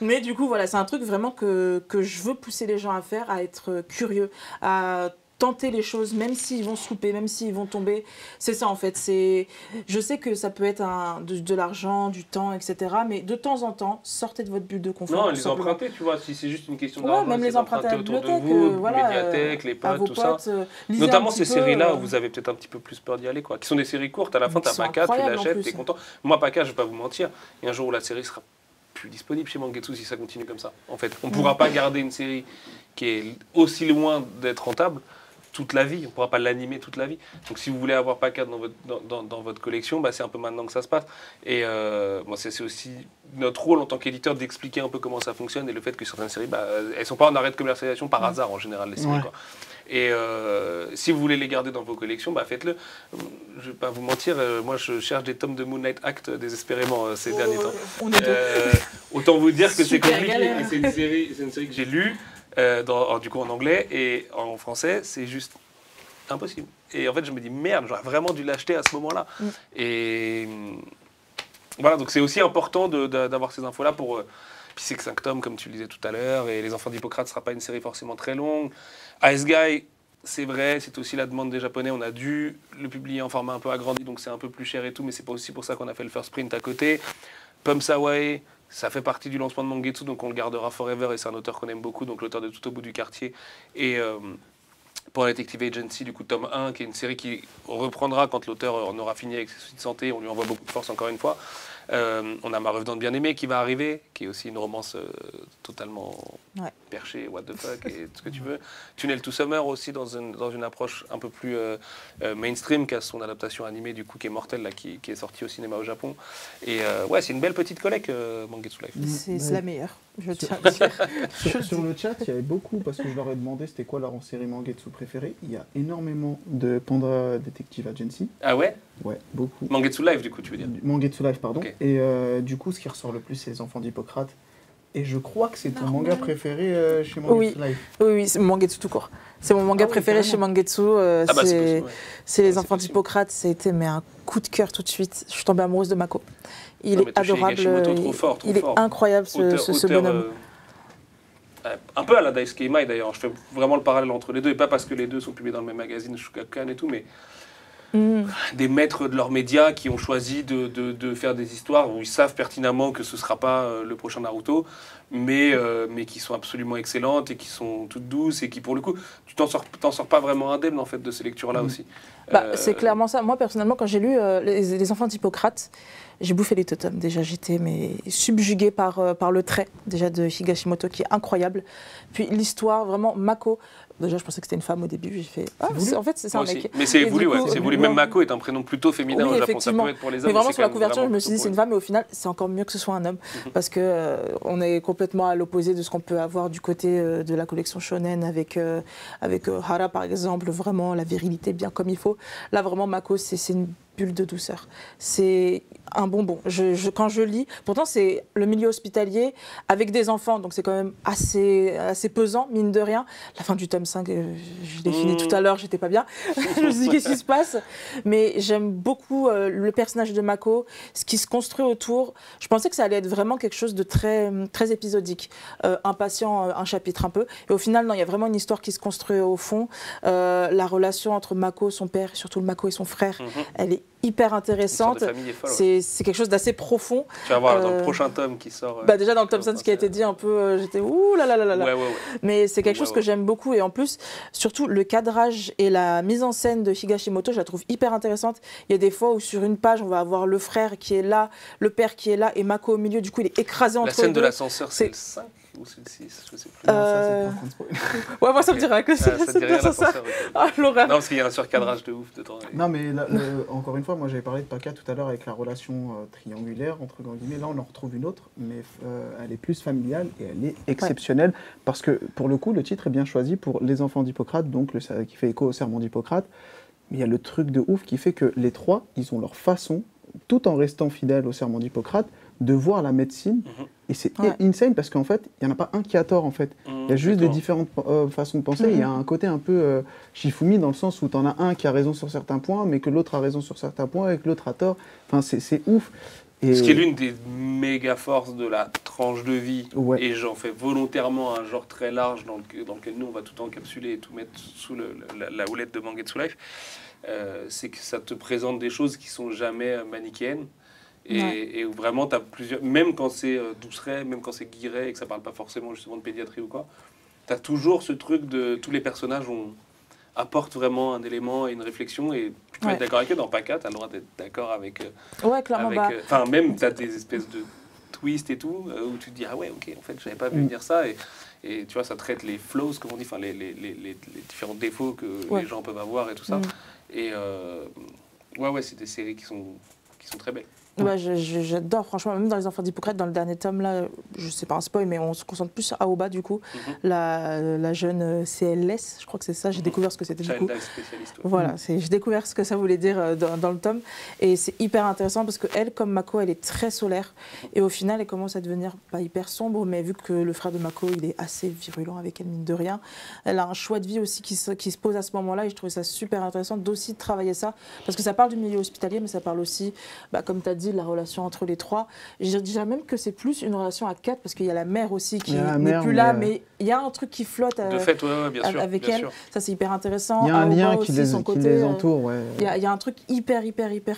mais du coup, voilà, c'est un truc vraiment que je veux pousser les gens à faire, à être curieux, à tenter les choses, même s'ils vont se louper, même s'ils vont tomber. C'est ça en fait. Je sais que ça peut être de l'argent, du temps, etc. Mais de temps en temps, sortez de votre bulle de confort. Non, les emprunter, tu vois, si c'est juste une question d'argent, même les emprunter à la bibliothèque, médiathèque, les potes, tout ça. Notamment ces séries-là où vous avez peut-être un petit peu plus peur d'y aller, quoi. Qui sont des séries courtes, à la fin, t'as Paka, tu l'achètes, t'es content. Moi, Paka, je vais pas vous mentir, il y a un jour où la série sera plus disponible chez Mangetsu si ça continue comme ça. En fait, on ne pourra pas garder une série qui est aussi loin d'être rentable toute la vie. On ne pourra pas l'animer toute la vie. Donc, si vous voulez avoir Pacat dans votre collection, c'est un peu maintenant que ça se passe. Et c'est aussi notre rôle en tant qu'éditeur d'expliquer un peu comment ça fonctionne et le fait que certaines séries, elles ne sont pas en arrêt de commercialisation par hasard en général, les séries. Quoi. Et si vous voulez les garder dans vos collections, faites-le. Je ne vais pas vous mentir, moi je cherche des tomes de Moonlight Act désespérément ces derniers temps. Autant vous dire que c'est compliqué. Et c'est une série que j'ai lue, du coup en anglais, et en français, c'est juste impossible. Et en fait, je me dis, merde, j'aurais vraiment dû l'acheter à ce moment-là. Et voilà, donc c'est aussi important d'avoir ces infos-là pour... Puis c'est que 5 tomes, comme tu le disais tout à l'heure, et Les Enfants d'Hippocrate ne sera pas une série forcément très longue. Ice Guy, c'est vrai, c'est aussi la demande des Japonais. On a dû le publier en format un peu agrandi, donc c'est un peu plus cher et tout, mais c'est aussi pour ça qu'on a fait le first print à côté. Pump Sawai, ça fait partie du lancement de Mangetsu, donc on le gardera forever, et c'est un auteur qu'on aime beaucoup, donc l'auteur de Tout au bout du quartier. Et pour la Detective Agency, du coup, tome 1, qui est une série qui reprendra quand l'auteur en aura fini avec ses soucis de santé. On lui envoie beaucoup de force encore une fois. On a Ma revenante bien-aimée qui va arriver, qui est aussi une romance totalement perchée, what the fuck, et tout ce que tu veux. Tunnel to Summer aussi, dans une approche un peu plus mainstream, qui a son adaptation animée, du coup, qui est mortelle, là, qui est sortie au cinéma au Japon. Et c'est une belle petite collecte, Mangetsu Life. C'est la meilleure, je tiens à dire. Sur le chat, il y avait beaucoup, parce que je leur ai demandé c'était quoi leur série Mangetsu préférée. Il y a énormément de Panda Detective Agency. Ah ouais? Ouais, beaucoup. Mangetsu Life, du coup, tu veux dire? Mangetsu Life, pardon. Okay. Et du coup, ce qui ressort le plus, c'est Les Enfants d'Hippocrate. Et je crois que c'est ton manga préféré chez Mangetsu Life. Oui, c'est Mangetsu tout court. C'est mon manga préféré chez Mangetsu. C'est Les Enfants d'Hippocrate. Ça a été un coup de cœur tout de suite. Je suis tombée amoureuse de Mako. Il est adorable. Il est incroyable, ce bonhomme. Un peu à la Daisuke Mai d'ailleurs. Je fais vraiment le parallèle entre les deux. Et pas parce que les deux sont publiés dans le même magazine Shugakukan et tout, mais des maîtres de leurs médias qui ont choisi de faire des histoires où ils savent pertinemment que ce ne sera pas le prochain Naruto, mais qui sont absolument excellentes et qui sont toutes douces et qui, pour le coup, tu t'en sors pas vraiment indemne en fait, de ces lectures-là aussi. C'est clairement ça. Moi, personnellement, quand j'ai lu les Enfants d'Hippocrate, j'ai bouffé les totems. Déjà, j'étais subjuguée par le trait déjà de Higashimoto, qui est incroyable. Puis l'histoire, vraiment, Mako. Déjà, je pensais que c'était une femme au début. J'ai fait. En fait, c'est ça un mec. Mais c'est voulu, c'est voulu. Même Mako est un prénom plutôt féminin au Japon. Ça peut être pour les hommes. Mais vraiment, sur la couverture, je me suis dit, c'est une femme, mais au final, c'est encore mieux que ce soit un homme. Parce qu'on est complètement à l'opposé de ce qu'on peut avoir du côté de la collection shonen avec Hara, par exemple. Vraiment, la virilité bien comme il faut. Là, vraiment, Mako, c'est une bulle de douceur. C'est un bonbon. Quand je lis, pourtant c'est le milieu hospitalier avec des enfants, donc c'est quand même assez pesant, mine de rien. La fin du tome 5, je l'ai fini tout à l'heure, j'étais pas bien. Je me suis dit, qu'est-ce qui se passe? Mais j'aime beaucoup le personnage de Mako, ce qui se construit autour. Je pensais que ça allait être vraiment quelque chose de très, très épisodique. Un patient, un chapitre un peu. Et au final, non, il y a vraiment une histoire qui se construit au fond. La relation entre Mako, son père, et surtout Mako et son frère, elle est hyper intéressante. C'est quelque chose d'assez profond. Tu vas voir dans le prochain tome qui sort. Déjà dans le tome 5, ce qui a été dit un peu, j'étais ouh là là là là. Mais c'est quelque chose que j'aime beaucoup, et en plus, surtout le cadrage et la mise en scène de Higashimoto, je la trouve hyper intéressante. Il y a des fois où sur une page, on va avoir le frère qui est là, le père qui est là, et Mako au milieu. Du coup, il est écrasé entre eux. La scène de l'ascenseur, c'est le 5 ou c'est le 6, je sais plus. Ouais, moi ça me dirait que c'est l'ascenseur. L'horreur. Non, parce qu'il y a un surcadrage de ouf dedans. Non, mais encore une fois, moi j'avais parlé de Paca tout à l'heure avec la relation triangulaire, entre guillemets. Là, on en retrouve une autre, mais elle est plus familiale et elle est exceptionnelle. Parce que, pour le coup, le titre est bien choisi pour Les Enfants d'Hippocrate, donc qui fait écho au serment d'Hippocrate. Mais il y a le truc de ouf qui fait que les trois, ils ont leur façon, tout en restant fidèles au serment d'Hippocrate, de voir la médecine. Et c'est insane parce qu'en fait, il n'y en a pas un qui a tort en fait. Il y a juste des différentes façons de penser. Il y a un côté un peu Shifumi dans le sens où tu en as un qui a raison sur certains points, mais que l'autre a raison sur certains points et que l'autre a tort. Enfin, c'est ouf. Et ce qui est l'une des méga forces de la tranche de vie. Et j'en fais volontairement un genre très large dans lequel nous, on va tout encapsuler et tout mettre sous la houlette de Mangetsu Life. C'est que ça te présente des choses qui sont jamais manichéennes. Et où vraiment, tu as plusieurs. Même quand c'est douceret, même quand c'est guiré et que ça parle pas forcément justement de pédiatrie ou quoi, tu as toujours ce truc de. Tous les personnages apportent vraiment un élément et une réflexion. Et tu peux être d'accord avec eux. Dans Paca, tu as le droit d'être d'accord avec. Clairement. Enfin, même, tu as des espèces de twist et tout, où tu te dis, ah ouais, ok, en fait, j'avais pas vu venir ça. Et tu vois, ça traite les flaws, comme on dit, enfin, les différents défauts que les gens peuvent avoir et tout ça. Et ouais, c'est des séries qui sont très belles. Ouais, j'adore, franchement, même dans Les Enfants d'Hippocrate, dans le dernier tome, là, je sais pas un spoil, mais on se concentre plus sur Aoba, du coup, la jeune CLS, je crois que c'est ça, j'ai découvert ce que c'était du coup. Spécialiste. Voilà, j'ai découvert ce que ça voulait dire dans le tome, et c'est hyper intéressant parce qu'elle, comme Mako, elle est très solaire, et au final, elle commence à devenir pas hyper sombre, mais vu que le frère de Mako, il est assez virulent avec elle, mine de rien, elle a un choix de vie aussi qui se pose à ce moment-là, et je trouvais ça super intéressant d'aussi travailler ça, parce que ça parle du milieu hospitalier, mais ça parle aussi, comme tu as dit, la relation entre les trois. Je dirais même que c'est plus une relation à 4 parce qu'il y a la mère aussi qui n'est plus là, mais il y a un truc qui flotte de fait, bien sûr, avec bien elle. sûr. Ça, c'est hyper intéressant. Il y a un lien qui les entoure. Il y a un truc hyper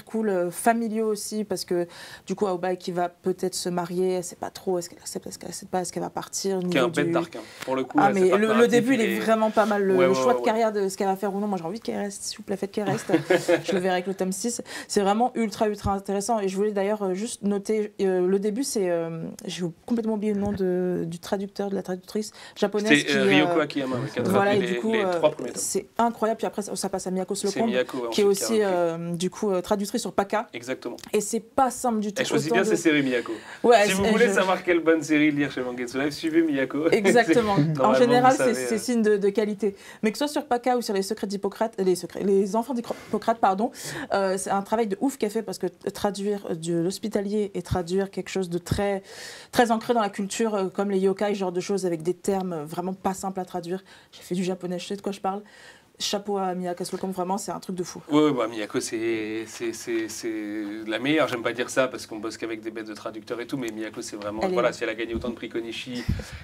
cool, familiaux aussi, parce que du coup, Aoba qui va peut-être se marier, elle ne sait pas trop, est-ce qu'elle accepte, est-ce qu'elle accepte pas, est-ce qu'elle va partir. Qui est un bête d'arc, pour le coup. Mais le début, il est vraiment pas mal. Le choix de carrière de ce qu'elle va faire ou non, moi j'ai envie qu'elle reste, s'il vous plaît, faites qu'elle reste. Je le verrai avec le tome 6. C'est vraiment ultra intéressant. Et je voulais d'ailleurs juste noter, le début, c'est, j'ai complètement oublié le nom du traducteur, de la traductrice japonaise. C'est Ryoko Akiyama, qui a traduit du coup, les 3 premiers tomes. c'est incroyable. Puis après, ça passe à Miyako Slocombe, Miyako, qui est aussi du coup traductrice sur Paka. Exactement. Et c'est pas simple du tout. Elle choisit bien ses séries, Miyako. Ouais, si vous voulez savoir quelle bonne série lire chez Mangetsu Live, suivez Miyako. Exactement. En général, c'est signe de qualité. Mais que ce soit sur Paka ou sur les secrets d'Hippocrate, les enfants d'Hippocrate, pardon, c'est un travail de ouf qu'elle fait parce que traduire de l'hospitalier et traduire quelque chose de très ancré dans la culture, comme les yokai, genre de choses avec des termes vraiment pas simples à traduire. J'ai fait du japonais, je sais de quoi je parle. Chapeau à Miyako Slocombe, vraiment, c'est un truc de fou. Oui, Miyako, c'est la meilleure. J'aime pas dire ça parce qu'on bosse qu'avec des bêtes de traducteurs et tout, mais Miyako, c'est vraiment. Voilà, si elle a gagné autant de prix Konishi,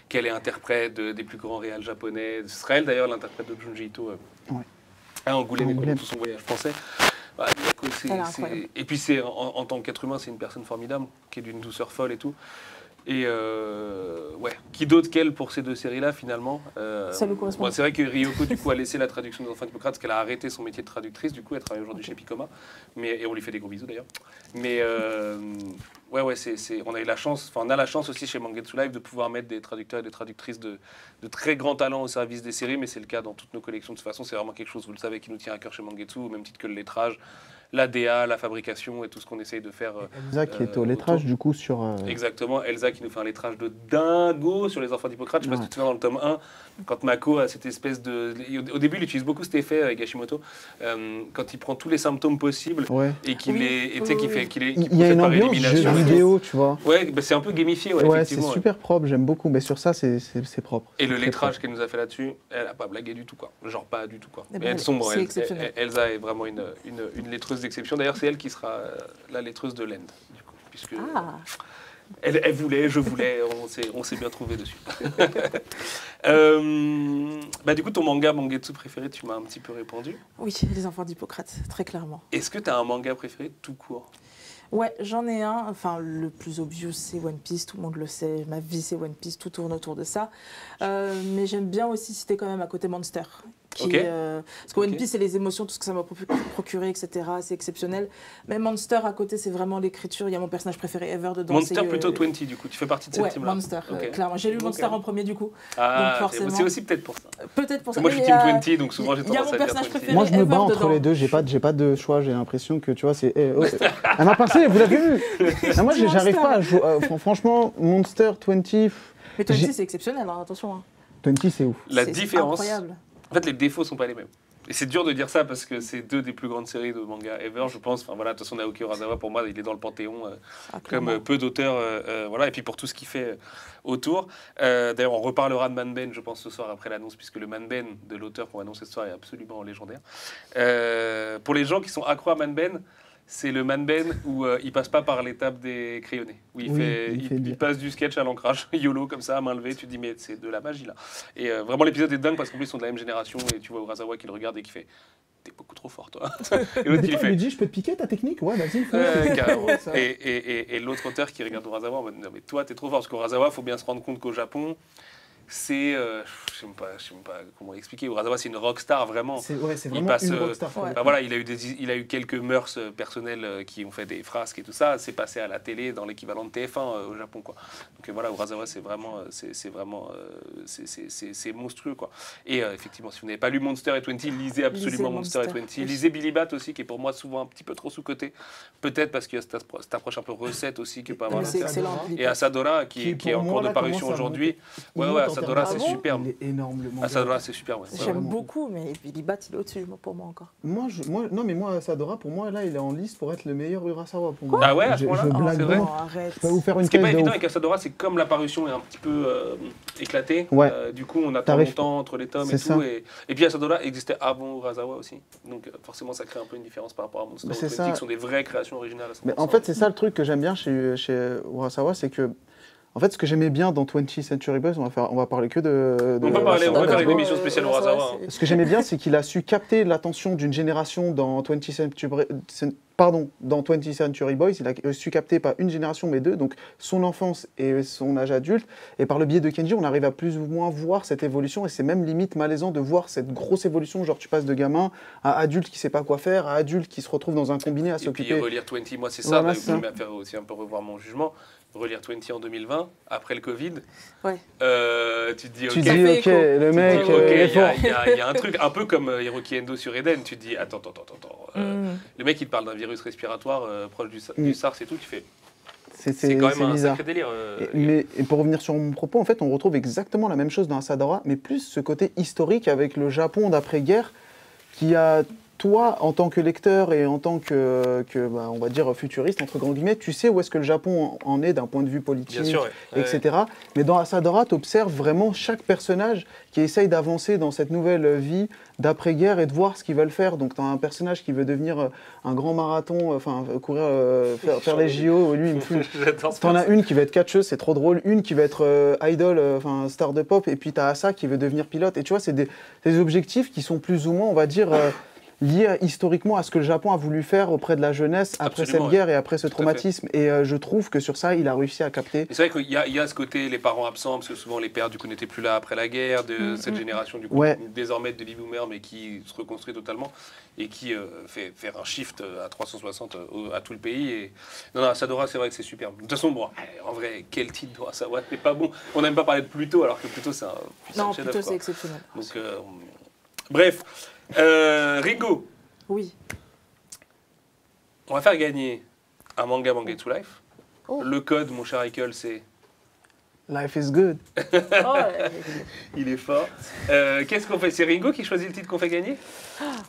qu'elle est interprète des plus grands réals japonais. Ce sera elle d'ailleurs, l'interprète de Junji Ito à Angoulême, et tout son voyage français. Voilà, Miyako, et puis, en tant qu'être humain, c'est une personne formidable, qui est d'une douceur folle et tout. Et qui d'autre qu'elle pour ces deux séries-là finalement Ça lui correspond. C'est vrai que Ryoko du coup a laissé la traduction des Enfants d'Hippocrate parce qu'elle a arrêté son métier de traductrice. Du coup, elle travaille aujourd'hui chez Picoma, et on lui fait des gros bisous d'ailleurs. Mais on a eu la chance, on a la chance aussi chez Mangetsu Live de pouvoir mettre des traducteurs et des traductrices de très grands talents au service des séries, mais c'est le cas dans toutes nos collections. De toute façon, c'est vraiment quelque chose, vous le savez, qui nous tient à cœur chez Mangetsu, au même titre que le lettrage. La DA, la fabrication et tout ce qu'on essaye de faire. Elsa qui est au lettrage du coup sur... Exactement, Elsa qui nous fait un lettrage de dingo sur les Enfants d'Hippocrate. Je ne sais pas si tu te souviens dans le tome 1, quand Mako a cette espèce de... Au début, il utilise beaucoup cet effet avec Hashimoto, quand il prend tous les symptômes possibles et qu'il les... Il y a une ambiance jeu vidéo, tu vois. Ouais, c'est un peu gamifié, effectivement. C'est super propre, j'aime beaucoup, mais sur ça, c'est propre. Et le lettrage qu'elle nous a fait là-dessus, elle n'a pas blagué du tout, quoi. Genre pas du tout, quoi. Mais elle sombre, exceptionnel. Elsa est vraiment une lettreuse d'exception. D'ailleurs, c'est elle qui sera la lettreuse de l'End, du coup, puisque elle voulait, je voulais, on s'est bien trouvé dessus. Du coup, ton manga Mangetsu préféré, tu m'as un petit peu répondu. Oui, les Enfants d'Hippocrate, très clairement. Est-ce que tu as un manga préféré tout court? Ouais, j'en ai un. Enfin, le plus obvious, c'est One Piece. Tout le monde le sait. Ma vie, c'est One Piece. Tout tourne autour de ça. Mais j'aime bien aussi citer quand même à côté Monster. Parce que One Piece, c'est les émotions, tout ce que ça m'a procuré, etc. C'est exceptionnel. Mais Monster, à côté, c'est vraiment l'écriture. Il y a mon personnage préféré ever dedans. Monster plutôt 20, du coup. Tu fais partie de cette team-là. Monster, clairement. J'ai lu Monster en premier, du coup. Ah, donc forcément. c'est aussi peut-être pour ça. Peut-être pour ça. Moi, je suis team 20, donc souvent, j'ai tendance à dire 20. Moi, je me bats entre les deux. J'ai pas de choix. J'ai l'impression que, tu vois, c'est... Elle m'a passé, vous l'avez vu. Moi, j'arrive pas à jouer. Franchement, Monster, 20... Mais 20, c'est exceptionnel, attention. 20, c'est ouf. La différence... C'est incroyable. En fait, les défauts sont pas les mêmes. Et c'est dur de dire ça parce que c'est deux des plus grandes séries de manga ever, je pense. Enfin voilà, de toute façon, Naoki Urasawa, pour moi, il est dans le panthéon comme peu d'auteurs. Voilà, et puis pour tout ce qu'il fait autour. D'ailleurs, on reparlera de Manben, je pense, ce soir après l'annonce, puisque le Manben de l'auteur qu'on va annoncer ce soir est absolument légendaire. Pour les gens qui sont accros à Manben, c'est le Manben où il passe pas par l'étape des crayonnés, où il passe du sketch à l'ancrage, YOLO comme ça, à main levée, tu te dis mais c'est de la magie là. Et vraiment l'épisode est dingue parce qu'en plus ils sont de la même génération et tu vois Urasawa qui le regarde et qui fait t'es beaucoup trop fort toi. Et l'autre il lui dit je peux te piquer ta technique, ouais vas-y. Et l'autre auteur qui regarde Urasawa en mode non mais toi t'es trop fort parce qu'Urasawa faut bien se rendre compte qu'au Japon c'est, je sais même pas comment expliquer. Urasawa, c'est une rockstar vraiment. C'est vraiment passe, une rockstar. ouais. Bah voilà, il a eu quelques mœurs personnelles qui ont fait des frasques et tout ça. C'est passé à la télé dans l'équivalent de TF1 au Japon, quoi. Donc voilà, Urasawa, c'est monstrueux, quoi. Et effectivement, si vous n'avez pas lu Monster et 20, lisez absolument Monster et 20. Lisez Billy Bat aussi, qui est pour moi souvent un petit peu trop sous-coté. Peut-être parce qu'il y a cette approche un peu recette aussi qui peut avoir. C'est excellent. Et Asadora, qui est en cours de parution aujourd'hui. Ouais, Asadora, c'est superbe. Il est énormément. Asadora, c'est super, ouais. J'aime beaucoup, mais Billy Bat, il est au-dessus pour moi encore. Moi, Asadora, pour moi, là, il est en liste pour être le meilleur Urasawa. Pour moi. Ah ouais, à ce Je moment-là, blague c'est vrai. vraiment. Arrête. Je peux vous faire une Ce qui n'est pas case de évident ouf. avec Asadora, c'est que comme la parution est un petit peu éclatée, Ouais. du coup on attend T'arrives- longtemps entre les tomes et C'est tout. ça. Et puis Asadora existait avant Urasawa aussi. Donc forcément ça crée un peu une différence par rapport à Monster Mais c'est 20, ça. qui sont des vraies créations originales. À 100%. Mais en fait, c'est ça le truc que j'aime bien chez Urasawa, c'est que, en fait, ce que j'aimais bien dans 20th Century Boys, on va parler que de On peut parler, on Urasawa. peut faire une D'accord. émission spéciale Urasawa, Urasawa. c'est- Ce que j'aimais bien, c'est qu'il a su capter l'attention d'une génération dans 20th Century Boys. Il a su capter pas une génération, mais deux, donc son enfance et son âge adulte. Et par le biais de Kenji, on arrive à plus ou moins voir cette évolution. Et c'est même limite malaisant de voir cette grosse évolution. Genre, tu passes de gamin à adulte qui sait pas quoi faire, à adulte qui se retrouve dans un combiné à Et puis s'occuper. relire 20, moi c'est ça, Voilà, qui ça. m'a fait aussi un peu revoir mon jugement. Relire 20 en 2020, après le Covid, Ouais. tu te dis Tu ok. dis, fait ok, écho. le Tu mec, te dis, ok, il est il y a- fort. il y a un truc un peu comme Hiroki Endo sur Eden. Tu te dis attends. Le mec il te parle d'un virus respiratoire proche du SARS et tout. Tu fais c'est quand même un bizarre. sacré délire. Et pour revenir sur mon propos, en fait, on retrouve exactement la même chose dans Asadora, mais plus ce côté historique avec le Japon d'après-guerre qui a, toi, en tant que lecteur et en tant que on va dire, futuriste, entre grands guillemets, tu sais où est-ce que le Japon en est d'un point de vue politique, Bien sûr, ouais. etc. Mais dans Asadora, tu observes vraiment chaque personnage qui essaye d'avancer dans cette nouvelle vie d'après-guerre et de voir ce qu'ils veulent faire. Donc, tu as un personnage qui veut devenir un grand marathon, courir, faire les JO, lui, il me fume. J'adore ce T'en as personnage. une qui va être catcheuse, c'est trop drôle. Une qui va être idol, star de pop. Et puis t'as Asa qui veut devenir pilote. Et tu vois, c'est des objectifs qui sont plus ou moins, on va dire, liés historiquement à ce que le Japon a voulu faire auprès de la jeunesse après Absolument, cette guerre et après ce Tout à traumatisme. Et je trouve que sur ça, il a réussi à capter. Et c'est vrai qu'il y a ce côté, les parents absents, parce que souvent les pères du coup n'étaient plus là après la guerre, de cette génération du coup Ouais. désormais de baby boomers, mais qui se reconstruit totalement et qui fait faire un shift à 360 à tout le pays. Et... Non, Asadora, c'est vrai que c'est superbe. De toute façon, bon, en vrai, quel titre doit savoir, c'est pas bon. On n'aime pas parler de Pluto, alors que Pluto c'est un puissant Non, chef-d'œuvre, plutôt quoi. c'est exceptionnel. Donc, bref, Ringo, Oui. on va faire gagner un manga Mangetsu Life. Oh. Le code, mon cher Michael, c'est... Life is good. Oh, Il est fort. Qu'est-ce qu'on fait? C'est Ringo qui choisit le titre qu'on fait gagner?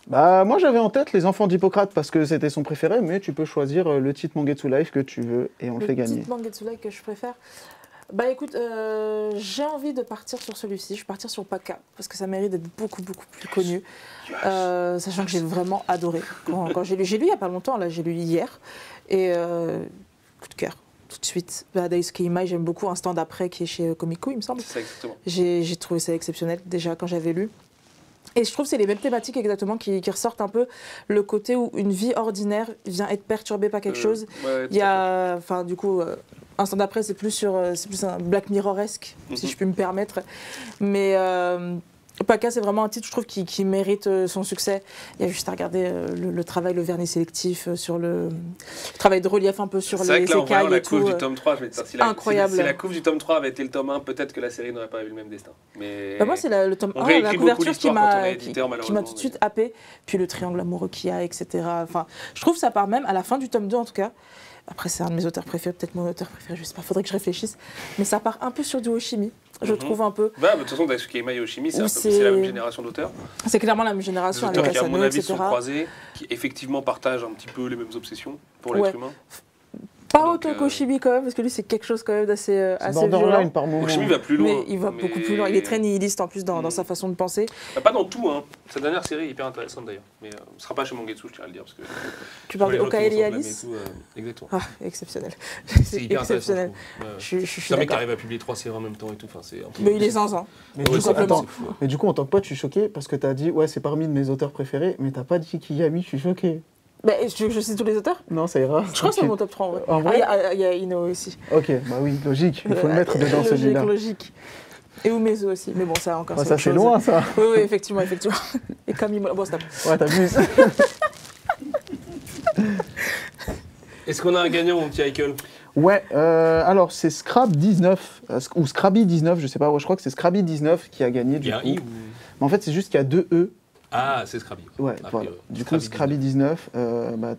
Bah, moi, j'avais en tête Les Enfants d'Hippocrate parce que c'était son préféré, mais tu peux choisir le titre Mangetsu Life que tu veux et on le fait gagner. petit Mangetsu Life que je préfère. Bah écoute, j'ai envie de partir sur celui-ci. Je vais partir sur Paka parce que ça mérite d'être beaucoup plus connu. Sachant que j'ai vraiment adoré. Quand j'ai lu il n'y a pas longtemps, là j'ai lu hier. Et coup de cœur, tout de suite. Daisuke Imai, j'aime beaucoup. Un stand après qui est chez Komiku, il me semble. C'est ça exactement. J'ai trouvé ça exceptionnel déjà quand j'avais lu. Et je trouve que c'est les mêmes thématiques exactement qui ressortent un peu le côté où une vie ordinaire vient être perturbée par quelque chose. Ouais, Il y a, enfin du coup, un stand après c'est plus un Black Mirror-esque, si je puis me permettre. Mais Paka, c'est vraiment un titre, je trouve, qui mérite son succès. Il y a juste à regarder le travail, le vernis sélectif, sur le travail de relief un peu sur c'est vrai les que là, en voyant écailles la et couve tout. du tome 3, je vais te dire, incroyable. Si la couve du tome 3 avait été le tome 1, peut-être que la série n'aurait pas eu le même destin. Mais... Bah moi, c'est le tome On 1, réécrit la beaucoup couverture l'histoire quand on est éditeur, qui m'a malheureusement, tout de suite happé. Puis le triangle amoureux qu'il y a, etc. Enfin, je trouve que ça part même à la fin du tome 2, en tout cas. Après, c'est un de mes auteurs préférés, peut-être mon auteur préféré, je sais pas, faudrait que je réfléchisse. Mais ça part un peu sur du Hoshimi, je trouve un peu. Bah, de toute façon, Daisuke Imai et Hoshimi, Ou c'est la même génération d'auteurs. C'est clairement la même Des génération auteurs avec qui, à mon Asano, avis, etc. sont croisés, qui effectivement partagent un petit peu les mêmes obsessions pour Ouais. l'être humain. Pas Donc, autant qu'Hoshimi quand même, parce que lui c'est quelque chose quand même d'assez C'est violent. borderline par moment. Hoshimi va plus loin. Mais il va beaucoup plus loin. Il est très nihiliste en plus dans sa façon de penser. Bah, pas dans tout, hein. Sa dernière série est hyper intéressante d'ailleurs. Mais ce sera pas chez Mangetsu, je tiens à le dire. Parce que Tu parles de les gens qui Okaeli vont s'en blâmer Alice. et tout, exactement. Ah, exceptionnel. C'est hyper exceptionnel. intéressant. Je trouve. Ouais. Je suis C'est un mec qui d'accord. arrive à publier 3 séries en même temps et tout. Enfin, c'est un peu... Mais il est zinzin. Mais, Ouais, du c'est coup, attends, fou, hein. mais du coup, en tant que pote, je suis choqué parce que tu as dit, ouais, c'est parmi de mes auteurs préférés, mais t'as pas dit Kiyami, je suis choqué. Bah, je sais tous les auteurs. Non, ça ira. Je crois que c'est mon top 3 en vrai. En vrai Il y a Ino aussi. Ok, bah oui, logique, il faut le mettre dedans Logique, celui-là. logique. Et Umezu aussi, mais bon, ça encore. Ouais, c'est ça autre c'est chose. loin ça. Oui, effectivement. Et comme il... Bon, stop. Ouais, t'abuses. Est-ce qu'on a un gagnant, mon petit Michael? Ouais, alors c'est Scrab 19, ou Scrabby 19, je sais pas, ouais, je crois que c'est Scrabby 19 qui a gagné Il du y a un coup. i ou... Mais en fait, c'est juste qu'il y a 2 E. Ah, c'est Scrabby. Ouais, A voilà. priori. Du coup, Scrabby 19,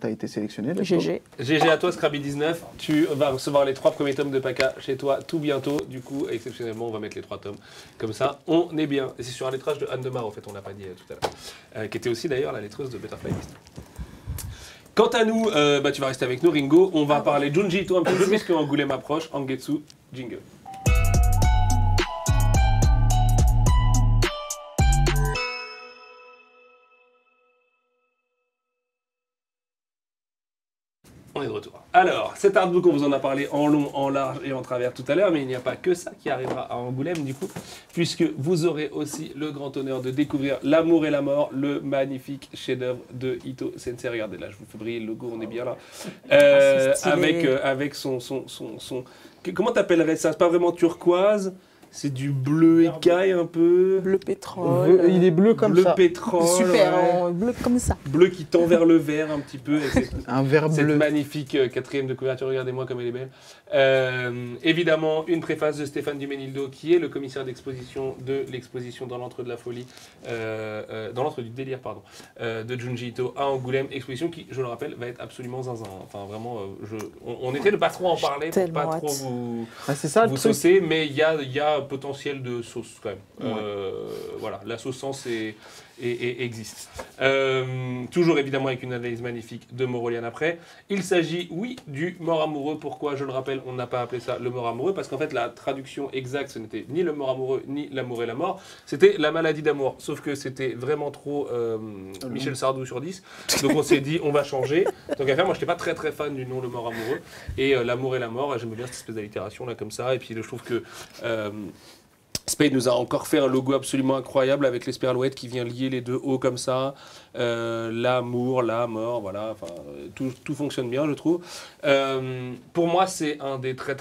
t'as été sélectionné. let's go. GG. GG à toi, Scrabby19. Tu vas recevoir les 3 premiers tomes de Paka chez toi tout bientôt. Du coup, exceptionnellement, on va mettre les 3 tomes. Comme ça, on est bien. Et c'est sur un lettrage de Anne Demar, en fait, on l'a pas dit tout à l'heure. Qui était aussi d'ailleurs la lettreuse de Butterfly List. Quant à nous, tu vas rester avec nous, Ringo. On va parler Junji Ito un petit peu, puisque Angoulême approche. Angetsu, jingle. On est de retour. Alors, cet artbook, on vous en a parlé en long, en large et en travers tout à l'heure, mais il n'y a pas que ça qui arrivera à Angoulême, du coup, puisque vous aurez aussi le grand honneur de découvrir L'amour et la mort, le magnifique chef-d'œuvre de Ito Sensei. Regardez, là, je vous fais briller le logo, on est bien là. c'est stylé. Avec son... Comment t'appellerais ça? C'est pas vraiment turquoise, c'est du bleu écaille un peu. Bleu pétrole. Il est bleu comme bleu ça. pétrole. Super, ouais. en bleu comme ça. Bleu qui tend vers le vert un petit peu. Et Un vert cette bleu. magnifique 4e de couverture, regardez-moi comme elle est belle. Évidemment, une préface de Stéphane Duménildo, qui est le commissaire d'exposition de l'exposition Dans l'antre de la folie, dans l'antre du délire, pardon, de Junji Ito à Angoulême. Exposition qui, je le rappelle, va être absolument zinzin. Enfin, vraiment, on était de pas trop en parler, pour pas trop vous, C'est ça le vous truc. saucer, mais il y a un potentiel de sauce quand même. Voilà, la sauce existe. Toujours évidemment avec une analyse magnifique de Morolian après. Il s'agit, oui, du mort amoureux. Pourquoi, je le rappelle, on n'a pas appelé ça le mort amoureux? Parce qu'en fait, la traduction exacte, ce n'était ni le mort amoureux, ni l'amour et la mort. C'était la maladie d'amour. Sauf que c'était vraiment trop Michel Sardou sur 10. Donc on s'est dit, on va changer. Donc à faire, moi, je n'étais pas très très fan du nom le mort amoureux. Et l'amour et la mort, j'aime bien cette espèce d'allitération là comme ça. Et puis je trouve que... Spade nous a encore fait un logo absolument incroyable avec l'esperlouette qui vient lier les deux hauts comme ça. L'amour, la mort, voilà. Enfin, tout fonctionne bien, je trouve. Pour moi, c'est un des très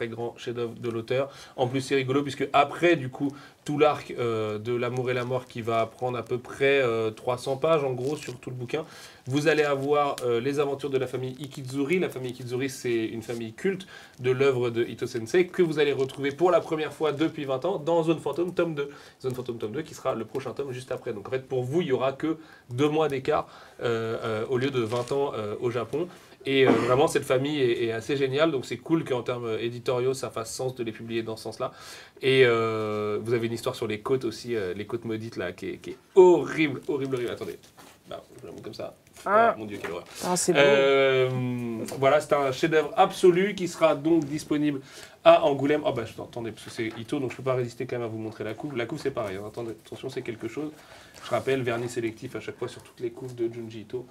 grands chefs-d'œuvre de l'auteur. En plus, c'est rigolo puisque après, du coup, tout l'arc de l'amour et la mort qui va prendre à peu près 300 pages en gros sur tout le bouquin. Vous allez avoir les aventures de la famille Ikizuri. La famille Ikizuri, c'est une famille culte de l'œuvre de Ito Sensei que vous allez retrouver pour la première fois depuis 20 ans dans Zone Fantôme tome 2. Zone Fantôme tome 2 qui sera le prochain tome juste après. Donc en fait, pour vous, il n'y aura que 2 mois d'écart au lieu de 20 ans au Japon. Et vraiment, cette famille est assez géniale, donc c'est cool qu'en termes éditoriaux, ça fasse sens de les publier dans ce sens-là. Et vous avez une histoire sur les côtes aussi, les côtes maudites, là, qui est horrible. Attendez, bah, je la montre comme ça. Ah, mon Dieu, quelle horreur. Ah, c'est beau. Voilà, c'est un chef-d'œuvre absolu qui sera donc disponible à Angoulême. Oh bah, attendez, parce que c'est Ito, donc je ne peux pas résister quand même à vous montrer la couve. La couve, c'est pareil, hein. Attendez, attention, c'est quelque chose. Je rappelle, vernis sélectif à chaque fois sur toutes les couves de Junji Ito.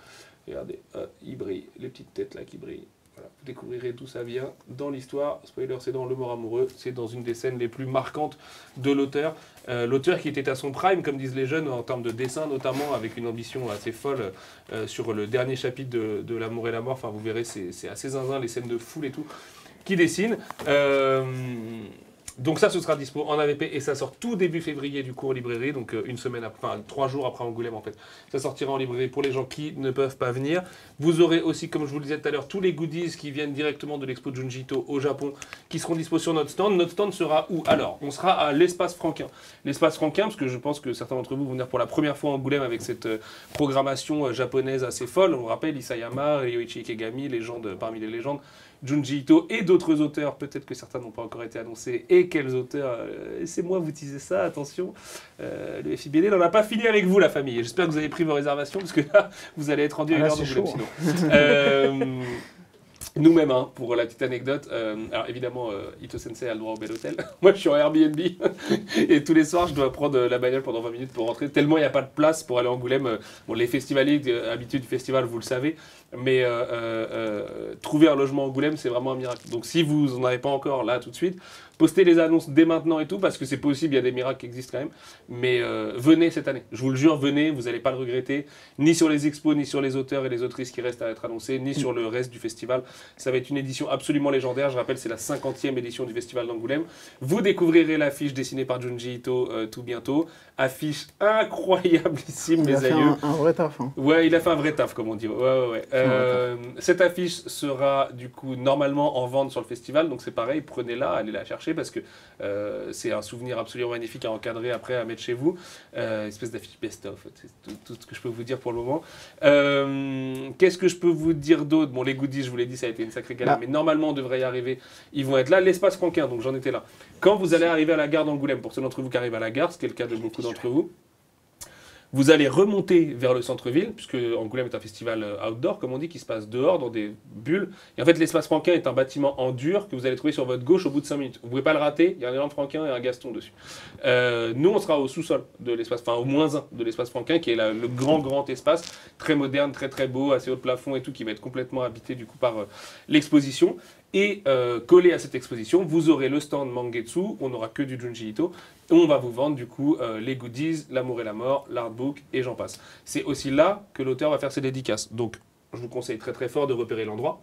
Regardez, il brille, les petites têtes là qui brillent. Voilà. Vous découvrirez d'où ça vient dans l'histoire. Spoiler, c'est dans Le Mort amoureux, c'est dans une des scènes les plus marquantes de l'auteur. L'auteur qui était à son prime, comme disent les jeunes, en termes de dessin notamment, avec une ambition assez folle sur le dernier chapitre de L'amour et la mort. Enfin, vous verrez, c'est assez zinzin, les scènes de foule et tout, qui dessinent. Donc ça, ce sera dispo en AVP et ça sort tout début février du coup en librairie, donc une semaine après, enfin 3 jours après Angoulême en fait. Ça sortira en librairie pour les gens qui ne peuvent pas venir. Vous aurez aussi, comme je vous le disais tout à l'heure, tous les goodies qui viennent directement de l'expo Junji Ito au Japon qui seront dispo sur notre stand. Notre stand sera où? Alors, on sera à l'Espace Franquin. L'Espace Franquin, parce que je pense que certains d'entre vous vont venir pour la première fois à Angoulême avec cette programmation japonaise assez folle. On rappelle Isayama, Ryoichi Ikegami, parmi les légendes, Junji Ito et d'autres auteurs, peut-être que certains n'ont pas encore été annoncés. Et quels auteurs? Laissez-moi vous teaser ça, attention. Le FIBD n'en a pas fini avec vous, la famille. J'espère que vous avez pris vos réservations, parce que là, vous allez être rendu à une heure d'Angoulême sinon. Nous-mêmes, hein, pour la petite anecdote, alors évidemment, Ito Sensei a le droit au bel hôtel. Moi, je suis en Airbnb et tous les soirs, je dois prendre la bagnole pendant 20 minutes pour rentrer, tellement il n'y a pas de place pour aller à Angoulême. Bon, les festivaliers, habitués du festival, vous le savez, mais trouver un logement à Angoulême, c'est vraiment un miracle. Donc si vous n'en avez pas encore là tout de suite, Postez les annonces dès maintenant et tout, parce que c'est possible, il y a des miracles qui existent quand même. Mais venez cette année, je vous le jure, venez, vous n'allez pas le regretter, ni sur les expos, ni sur les auteurs et les autrices qui restent à être annoncés, ni sur le reste du festival. Ça va être une édition absolument légendaire, je rappelle, c'est la 50e édition du festival d'Angoulême. Vous découvrirez l'affiche dessinée par Junji Ito tout bientôt, affiche incroyablissime, Il mes a fait aïeux. un vrai taf. Hein. Ouais, il a fait un vrai taf, comme on dit. Ouais. Cette affiche sera du coup normalement en vente sur le festival, donc c'est pareil, prenez-la, allez la chercher parce que c'est un souvenir absolument magnifique à encadrer après, à mettre chez vous. Espèce d'affiche best-of, c'est tout ce que je peux vous dire pour le moment. Qu'est-ce que je peux vous dire d'autre? Bon, les goodies, je vous l'ai dit, ça a été une sacrée galère, mais normalement on devrait y arriver. Ils vont être là, l'espace Franquin, donc j'en étais là. Quand vous allez arriver à la gare d'Angoulême, pour ceux d'entre vous qui arrivent à la gare, ce qui est le cas de beaucoup d'entre vous, vous allez remonter vers le centre-ville, puisque Angoulême est un festival outdoor, comme on dit, qui se passe dehors, dans des bulles. Et en fait, l'espace Franquin est un bâtiment en dur que vous allez trouver sur votre gauche au bout de 5 minutes. Vous ne pouvez pas le rater, il y a un énorme Franquin et un Gaston dessus. Nous, on sera au sous-sol de l'espace, enfin au -1 de l'espace Franquin, qui est le grand espace, très moderne, très beau, assez haut de plafond et tout, qui va être complètement habité du coup par l'exposition. Et collé à cette exposition, vous aurez le stand Mangetsu, on n'aura que du Junji Ito, et on va vous vendre du coup les goodies, L'amour et la mort, l'artbook et j'en passe. C'est aussi là que l'auteur va faire ses dédicaces. Donc je vous conseille très fort de repérer l'endroit.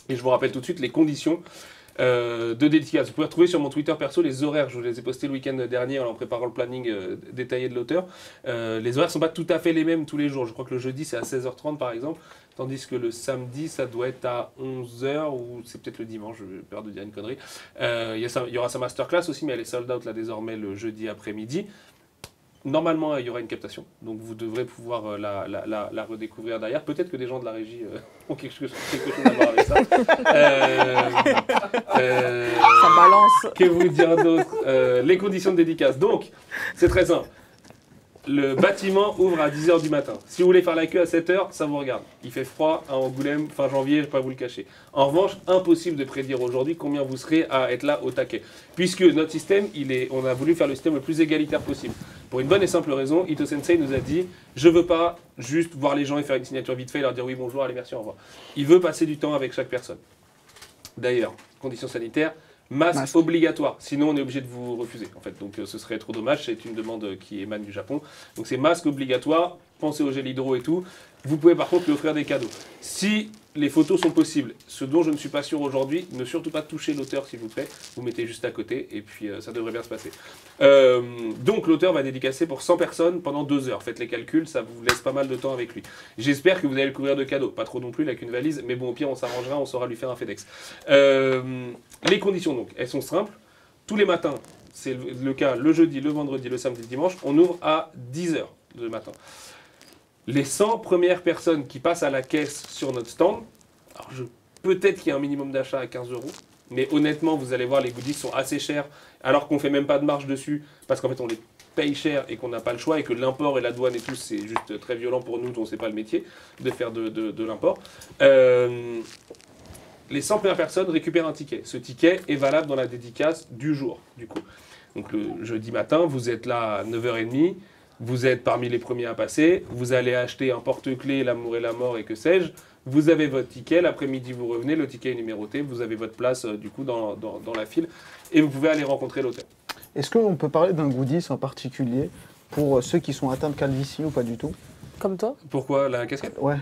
Et je vous rappelle tout de suite les conditions de dédicace. Vous pouvez retrouver sur mon Twitter perso les horaires. Je vous les ai postés le week-end dernier en préparant le planning détaillé de l'auteur. Les horaires ne sont pas tout à fait les mêmes tous les jours. Je crois que le jeudi c'est à 16h30 par exemple. Tandis que le samedi, ça doit être à 11h, ou c'est peut-être le dimanche, j'ai peur de dire une connerie. Il y aura sa masterclass aussi, mais elle est sold out là désormais le jeudi après-midi. Normalement, il y aura une captation, donc vous devrez pouvoir la redécouvrir derrière. Peut-être que des gens de la régie ont quelque chose à voir avec ça. Ça balance. Que vous dire d'autre? Les conditions de dédicace. Donc, c'est très simple. Le bâtiment ouvre à 10h du matin. Si vous voulez faire la queue à 7h, ça vous regarde. Il fait froid à Angoulême, fin janvier, je ne vais pas vous le cacher. En revanche, impossible de prédire aujourd'hui combien vous serez à être là au taquet. Puisque notre système, on a voulu faire le système le plus égalitaire possible. Pour une bonne et simple raison, Ito Sensei nous a dit « Je ne veux pas juste voir les gens et faire une signature vite fait et leur dire oui, bonjour, allez, merci, au revoir. » Il veut passer du temps avec chaque personne. D'ailleurs, conditions sanitaires, masque obligatoire, sinon on est obligé de vous refuser en fait, donc ce serait trop dommage, c'est une demande qui émane du Japon, donc c'est masque obligatoire, pensez au gel hydro et tout. Vous pouvez par contre lui offrir des cadeaux. Si les photos sont possibles, ce dont je ne suis pas sûr aujourd'hui, ne surtout pas toucher l'auteur s'il vous plaît, vous mettez juste à côté et puis ça devrait bien se passer. Donc l'auteur va dédicacer pour 100 personnes pendant 2 heures, faites les calculs, ça vous laisse pas mal de temps avec lui. J'espère que vous allez le couvrir de cadeaux, pas trop non plus, il n'a qu'une valise, mais bon au pire on s'arrangera, on saura lui faire un FedEx. Les conditions donc, elles sont simples, tous les matins, c'est le cas le jeudi, le vendredi, le samedi, le dimanche, on ouvre à 10h le matin. Les 100 premières personnes qui passent à la caisse sur notre stand, alors peut-être qu'il y a un minimum d'achat à 15 €, mais honnêtement, vous allez voir, les goodies sont assez chers, alors qu'on ne fait même pas de marge dessus, parce qu'en fait, on les paye cher et qu'on n'a pas le choix, et que l'import et la douane et tout, c'est juste très violent pour nous, dont c'est pas le métier, de faire de l'import. Les 100 premières personnes récupèrent un ticket. Ce ticket est valable dans la dédicace du jour, du coup. Donc le jeudi matin, vous êtes là à 9h30, vous êtes parmi les premiers à passer, vous allez acheter un porte-clés, L'amour et la mort et que sais-je, vous avez votre ticket, l'après-midi vous revenez, le ticket est numéroté, vous avez votre place du coup dans la file et vous pouvez aller rencontrer l'auteur. Est-ce qu'on peut parler d'un goodies en particulier pour ceux qui sont atteints de calvitie ou pas du tout? Comme toi? Pourquoi la casquette? Ouais.